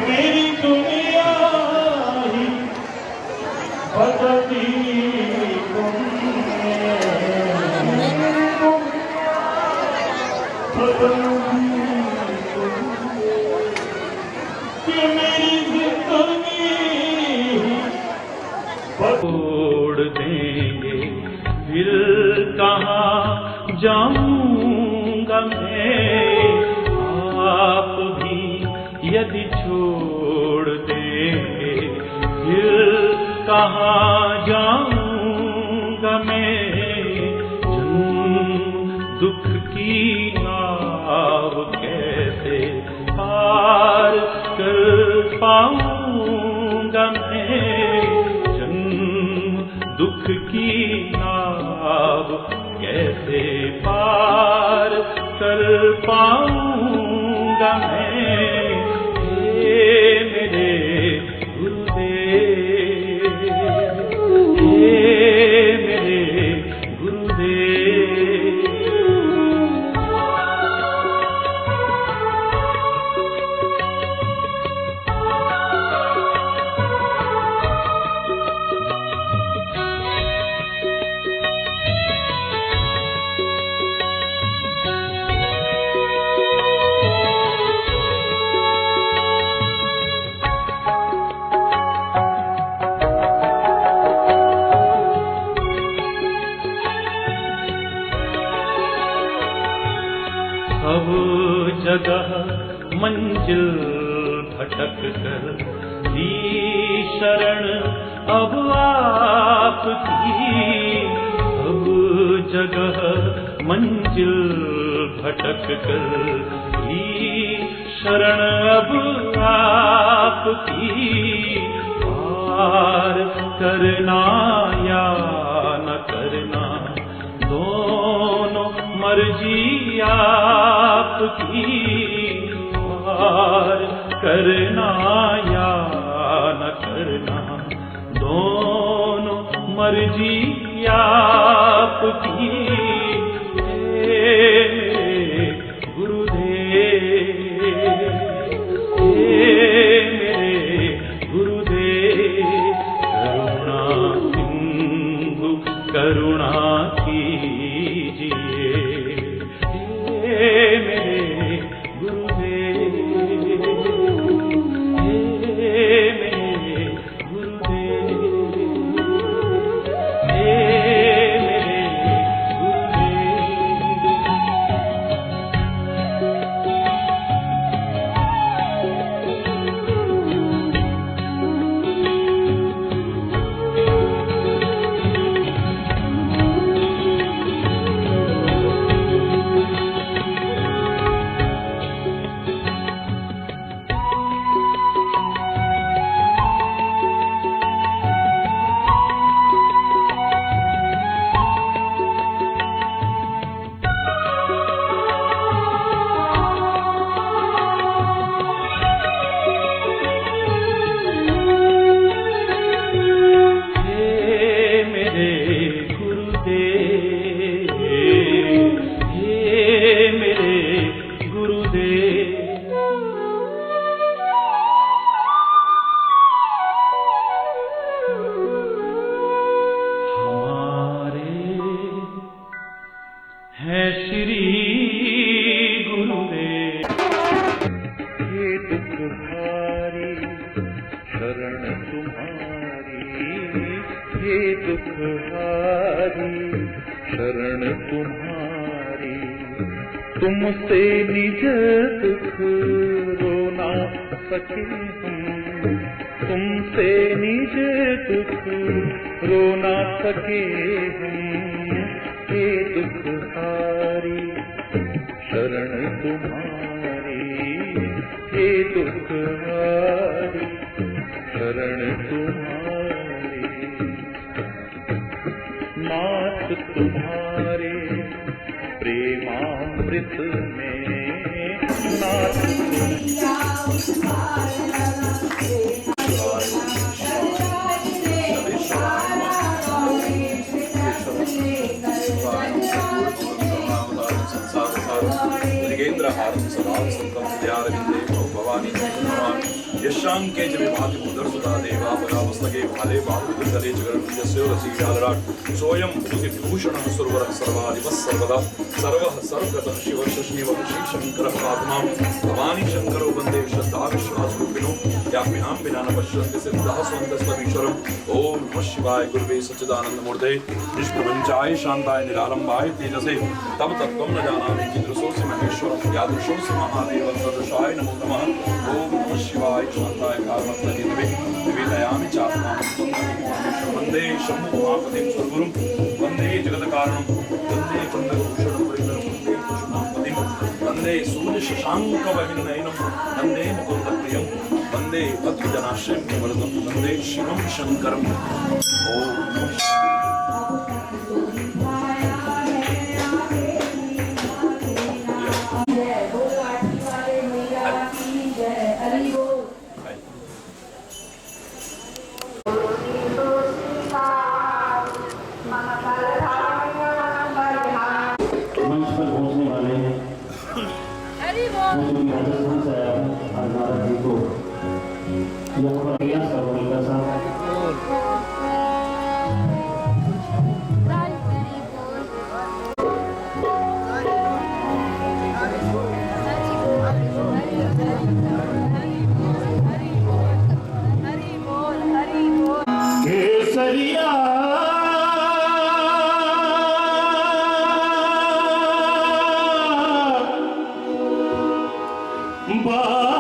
मेरी दुनिया ही बदली छोड़ देंगे फिर कहाँ जाऊंगा मैं, आप भी यदि छोड़ देंगे फिर कहाँ जाऊंगा मैं। दुख की नाव कैसे पार कर पाऊंगा मैं, दुख की नाव कैसे पार कर पाऊंगा मैं। हे मेरे गुरुदेव, हे मेरे गुरुदेव। सब जगह मंजिल भटक कर ली शरण अब आपकी, सब जगह मंजिल भटक कर ली शरण अब आपकी। पार करना या न करना दोनों मर्जी आपकी, पार करना या न करना दोनों मर्जी आपकी। हे मेरे गुरुदेव, हे मेरे गुरुदेव, करुणा सिंधु करुणा कीजिए। हे मेरे गुरुदेव, हे मेरे गुरुदेव, हे मेरे गुरुदेव। श्री गुरुदेव। हे दुखहारी शरण तुम्हारी, हे दुखहारी शरण तुम्हारी, तुमसे निज दुख रो ना सके हम, तुमसे निज दुख रो ना सके हम। हे दुखहारी शरण तुम्हारी, हे दुखहारी शरण तुम्हारी, नाथ तुम्हारे प्रेमामृत में, नाथ भवानी यशांके जब भाग्य मुदर सुधा देवा परावस्तके भाले बाहुदले जगन्यस्य रसिकालराट सोयम भूति विभूषण सुरवर सर्वादिवस सर्वदा सर्वः सर्वगतः शिव शशिव श्री शंकर आत्मा भवानी शंकरो वंदे श्रद्धा विश्वास रूपिणो यापिनां विना न पश्यन्ति सिद्धः स्वन्तस्वमीश्वरम्। ओम नमः शिवाय गुरुवे सच्चिदानंद मूर्ते निष्प्रपंचाय शांताय निरालंबाय तेजसे तब तत्त्वं न जानामि कीदृशोऽसि महेश्वरं यादृशोऽसि महादेव सदृशाय नमो नमः। ओम नमः शिवाय शांताय कामत्तनिधवे निवेदयामि चात्मां वन्दे शम्भु उमापतिं सुरगुरुं वन्दे जगत्कारणं वन्दे कुन्दभूषणं परितरं वन्दे पशुपतिं वन्दे सूर्यशशाङ्कवहिनयनं वन्दे मुकुन्दप्रियं वन्दे भक्तजनाश्रयं वरदं वन्दे शिवं शङ्करम्। ओम नमः मंच पर पहुंचने वाले राजस्थान से आया हूँ नारद जी को सर्वमंगल साहब केसरिया बाल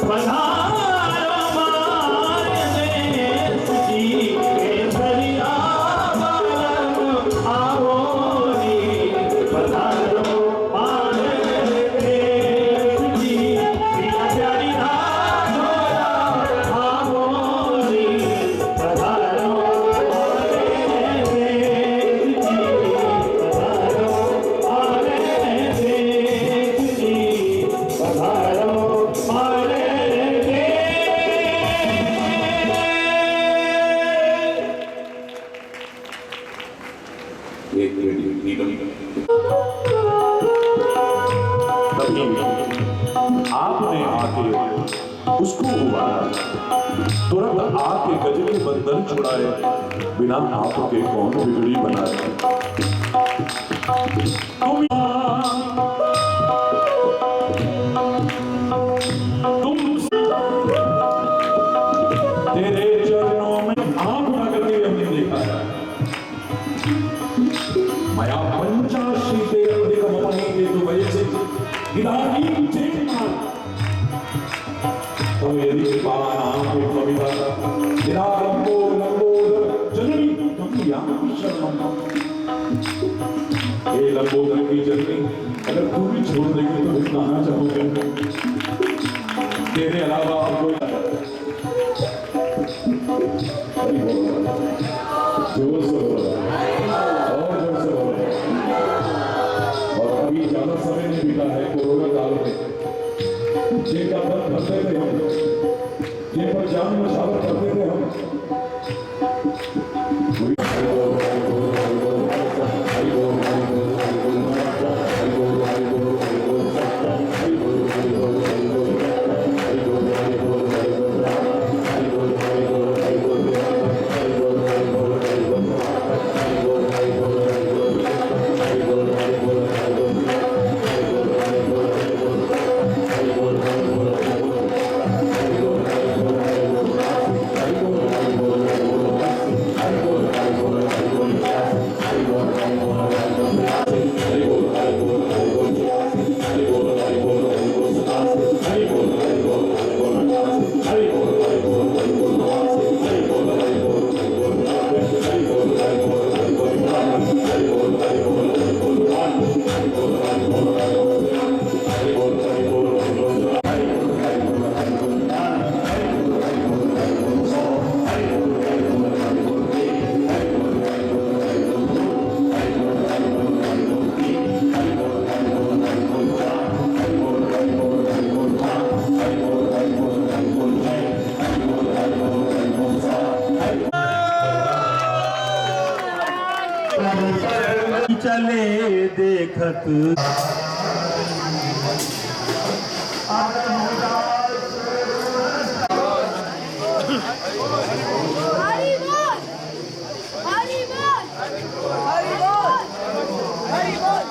पधारो मारे देश की केसरिया बालम आओ रे पधारो मारे देश की प्रिया प्यारी धारा आओ रे पधारो मारे देश की पधारो मारे देश की पधारो मारे एक मिनट नीलम तभी आपने आके उसको उबारा, तुरंत आके गज के बंधन छुड़ाए, बिना आपके कौन बिगड़ी बनाए। तुम तेरे चरणों में आग लगते हमने देखा है। मया पंचाशीते अधिकमपनीते तु वयसि इदानीं चेतना तो यदि कृपानां कविता लंबोदर जननी कवियां शरणं। हे लंबोदर की जननी, अगर तू भी छोड़ देगी तो फिर कहाँ चाहोगे? तेरे अलावा और कोई जोर से बोलो, और जोर से बोलो। और अभी ज्यादा समय नहीं बीता है कोरोना काल में, जिनका दम करते थे हम, जिन पर जान मशावर करते थे हम, चले देखत हरि बोल हरि बोल हरि बोल हरि बोल।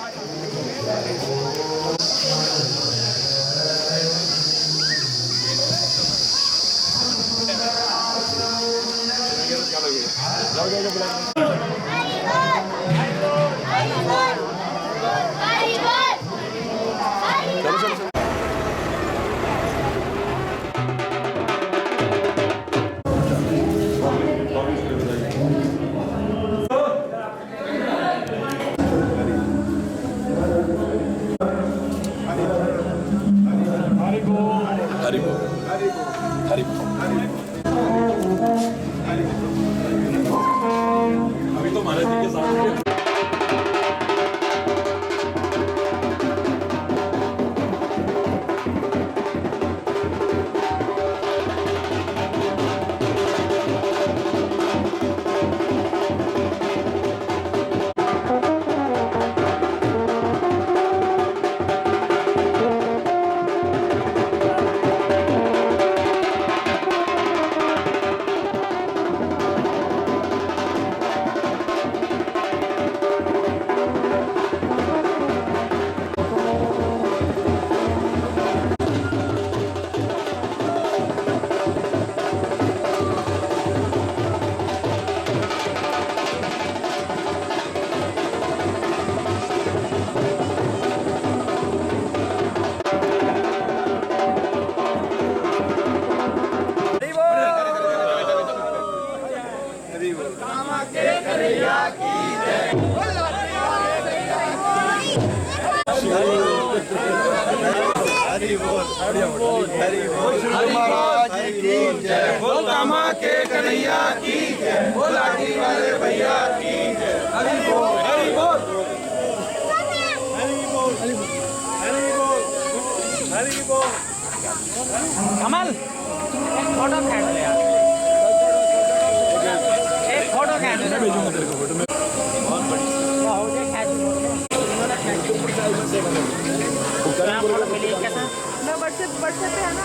हरि बोल हरि बोल। अभी तो महाराज जी के साथ महाराज की जय। बोल कामा के कन्हैया की जय। बोल लाठी वाले भैया की जय। हरि बोल हरि बोल हरि बोल हरि बोल हरि बोल। कमल एक फोटो खींच ले यार, एक फोटो खींच ले। भेजूंगा तेरे को फोटो में। बहुत बढ़िया हो गया खींच। मैं व्हाट्सएप पे है ना।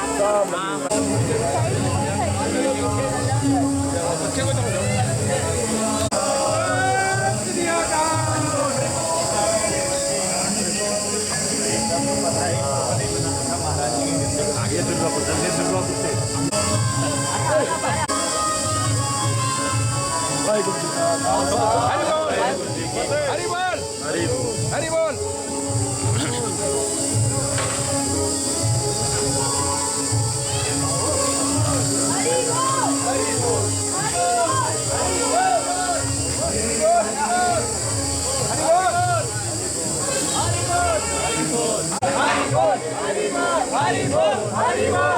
हरि बोल हरि बोल।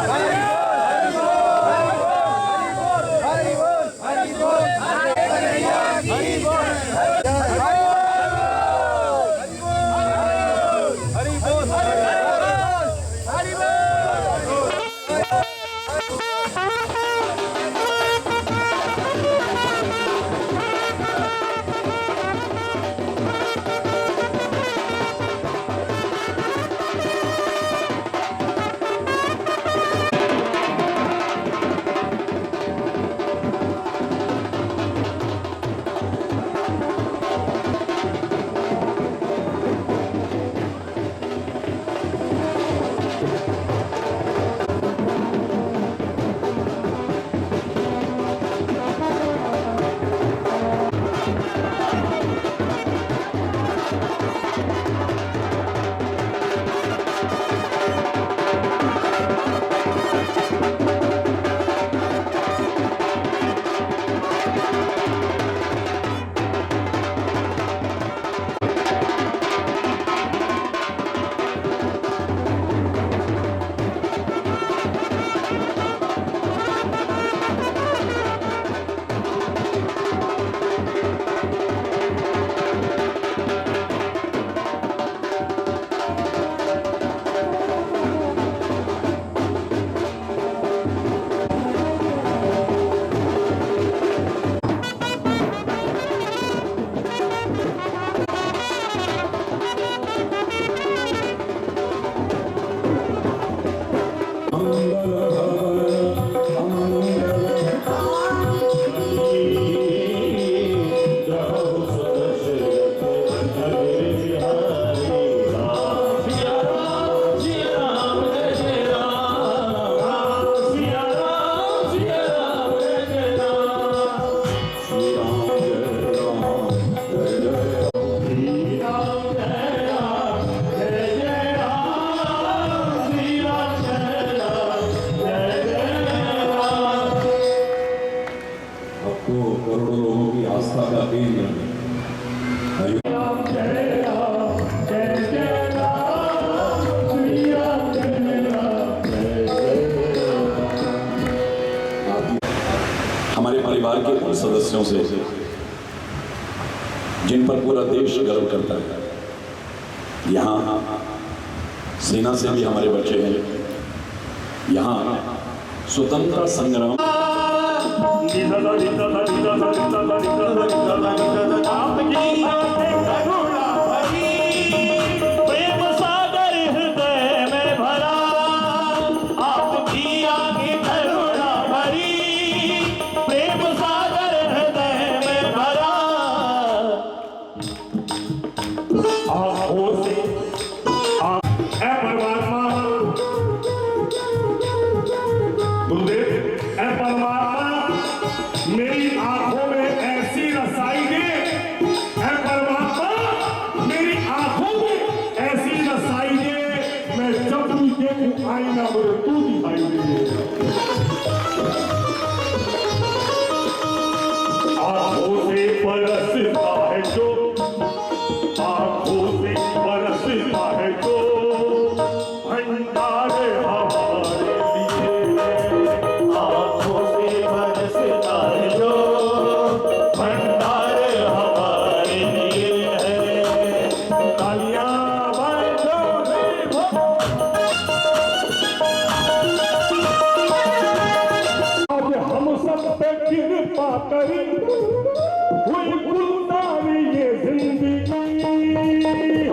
हमारे परिवार के उन सदस्यों से जिन पर पूरा देश गर्व करता है। यहाँ सेना से भी हमारे बच्चे हैं। यहाँ स्वतंत्रता संग्राम प्रेम सागर हृदय में भरा, आपकी आगे करुणा भरी। प्रेम सागर हृदय में भरा, आँखों से ऐ परमात्मा, गुरुदेव ऐ परमात्मा मेरी आंखों में ऐसी रसाई दे। ऐ परमात्मा मेरी आंखों में ऐसी रसाई दे, मैं जब भी देखूं आईना मुझे तू दिखाई दे। आंखों से बरसता है जो, आंखों से बरसता है जो भंडार गई हुई गुलजार ये जिंदगी,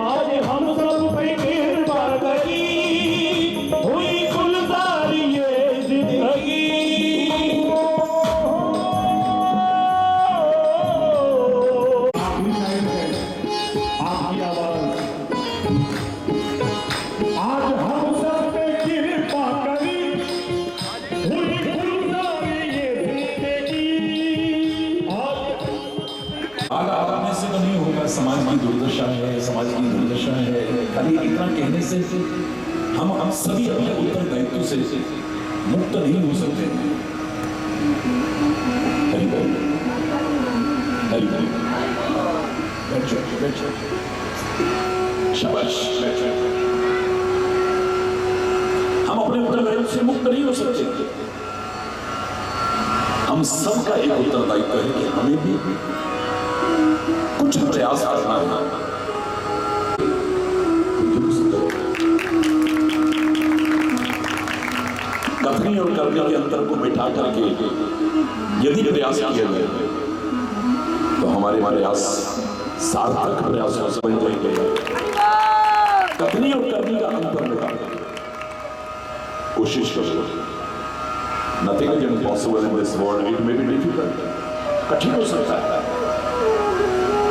आज हम सब पे कृपा गई हुई गुलजार ये जिंदगी। आपकी आवाज आज हम सब पे कृपा करी हुई गुलजार ये जिंदगी। आगा करने से तो नहीं होगा, समाज की दुर्दशा है, समाज की दुर्दशा है। खाली इतना कहने से हम सभी अपने उत्तरदायित्व से मुक्त नहीं हो सकते। हरि बोल, हरि बोल। बैठो, बैठो, शाबाश, बैठो। हम अपने उत्तरदायित्व से मुक्त नहीं हो सकते। हम सबका एक उत्तरदायित्व है कि हमें भी कुछ प्रयास करना है। कथनी और करने के अंतर को मिटा करके यदि प्रयास किया जाए तो हमारे प्रयास सार्थक प्रयास हो समझ जाएंगे। कथनी और करने का अंतर मिटा कोशिश करो। Nothing is impossible in this world. It may be difficult. कठिन हो सकता है,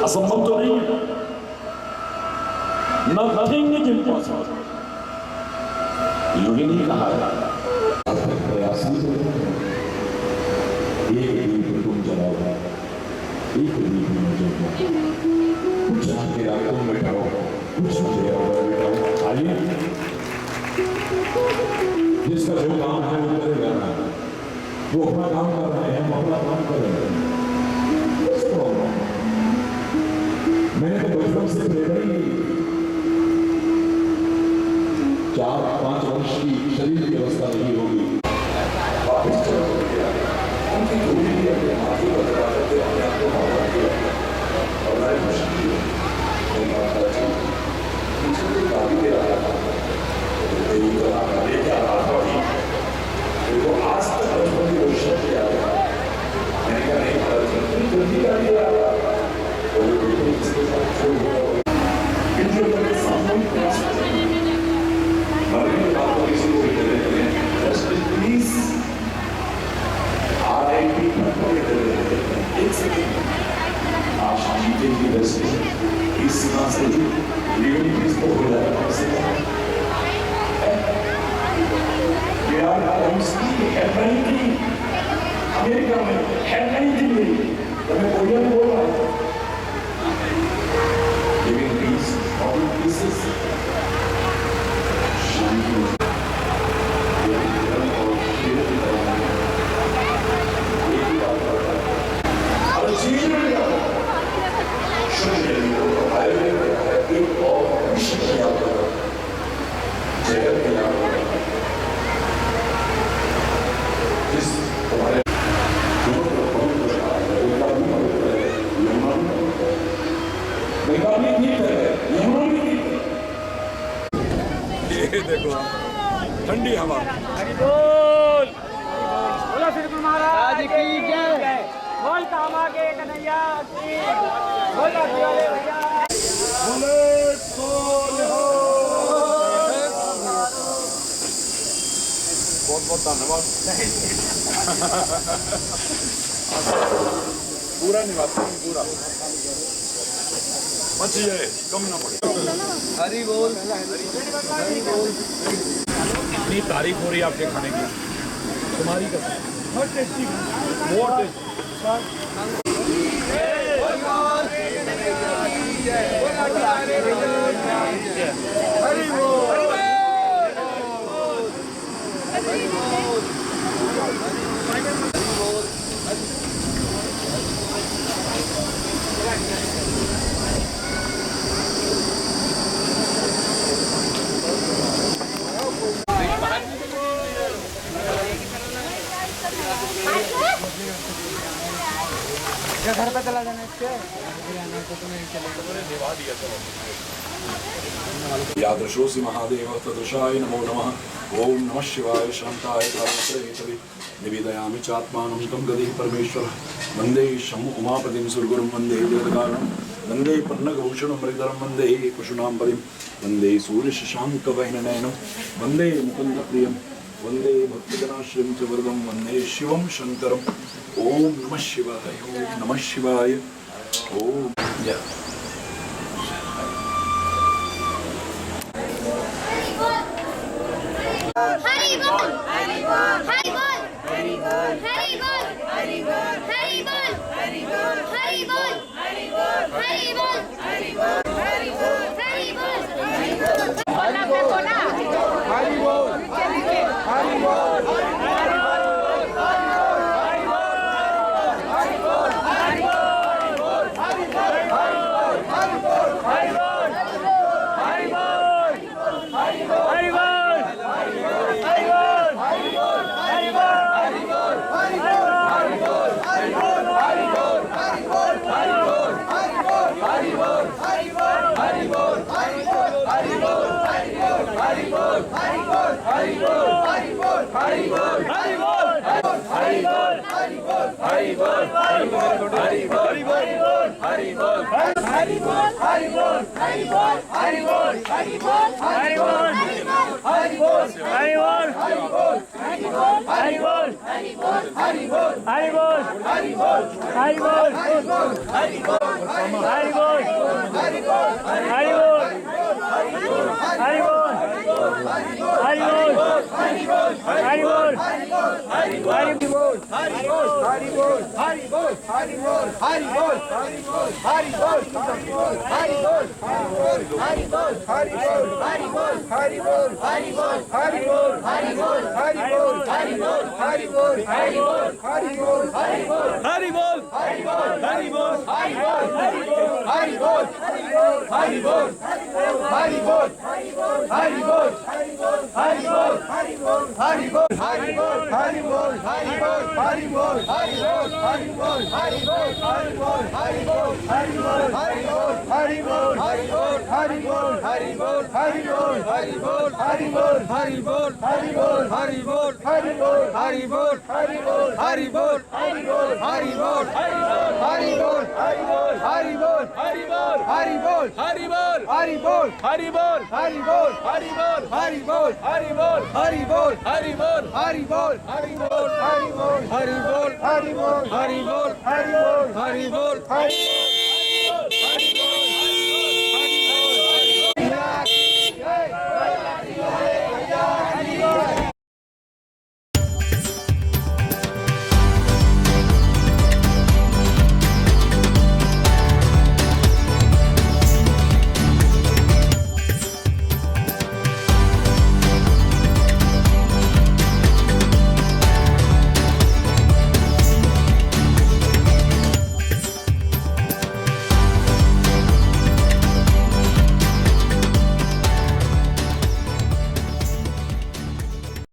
असंभव तो नहीं है। Nothing is impossible. यूं ही नहीं कहा है। प्रयास नहीं करो। एक दीप तुम जलाओ, एक दीप में जलाओ, कुछ अंधेरा तुम मिटाओ, कुछ अंधेरा मिटाओ। आइए, जिसका जो काम है वो करेगा। वो अपना काम कर रहे हैं, हम अपना काम कर रहे हैं। मैंने तो बचपन से प्रेरणा ही 4-5 वर्ष की शरीर की अवस्था नहीं होगी। वापिस चलो, उनकी दूरी भी अपने हाथी को दबा करते अपने आप को मार दिया और मैं मुश्किल काफी दे रहा था। लेके आ रहा था वो आज तक बचपन की कोशिश किया गया। मैंने कहा नहीं जल्दी कर दिया प्लीज एक सेकेंड आज जीतेगी वैसे इस सीमा से लीगली प्लीज तो हो जाएगा। अमेरिका में हेडलाइन थी मेरी, तो मैं कोरिया में बोल रहा था लिविंग पीस और पीसेस शांति और जीवन में एक और विषय किया जगत के नाम ये देखो ठंडी हवा। बोलो श्री गुरु महाराज की जय। बोल कामा के कन्हैया की, बोल काशी वाले भैया। बहुत बहुत धन्यवाद। पूरा निवासी पूरा बचिए, कम ना पड़े। हरि बोल, हरि बोल। इतनी तारीफ हो रही है आपके खाने की, तुम्हारी कसम। बहुत टेस्टी, बहुत टेस्टी। हरि बोल। घर पे चला जाना इसके। दिवा दिया चलो। यादृशोऽसि महादेव तदृशाय नमो नमः। ओम नमः शिवाय शांताय कामेश्वरे निवेदयामि चात्मानं तं गतिः परमेश्वरः। वन्दे शं उमापतिं सुरगुरुं वन्दे जगत्कारणं वन्दे पन्नगभूषणं मृगधरं वन्दे पशूनां पदिं वन्दे सूर्यशशाङ्कवह्निनयनं वन्दे मुकुन्दप्रियं वन्दे भक्तजनाश्रयं च वरदं वन्दे शिवं शङ्करम्। ओम नमः शिवाय ओम नमः शिवाय ओम हरि बोल हरि बोल हरि बोल हरि बोल हरि बोल हरि बोल हरि बोल हरि बोल हरि बोल हरि बोल हरि बोल हरि बोल हरि बोल हरि बोल हरि बोल बोलना पे बोला हरि बोल हरि बोल हरि बोल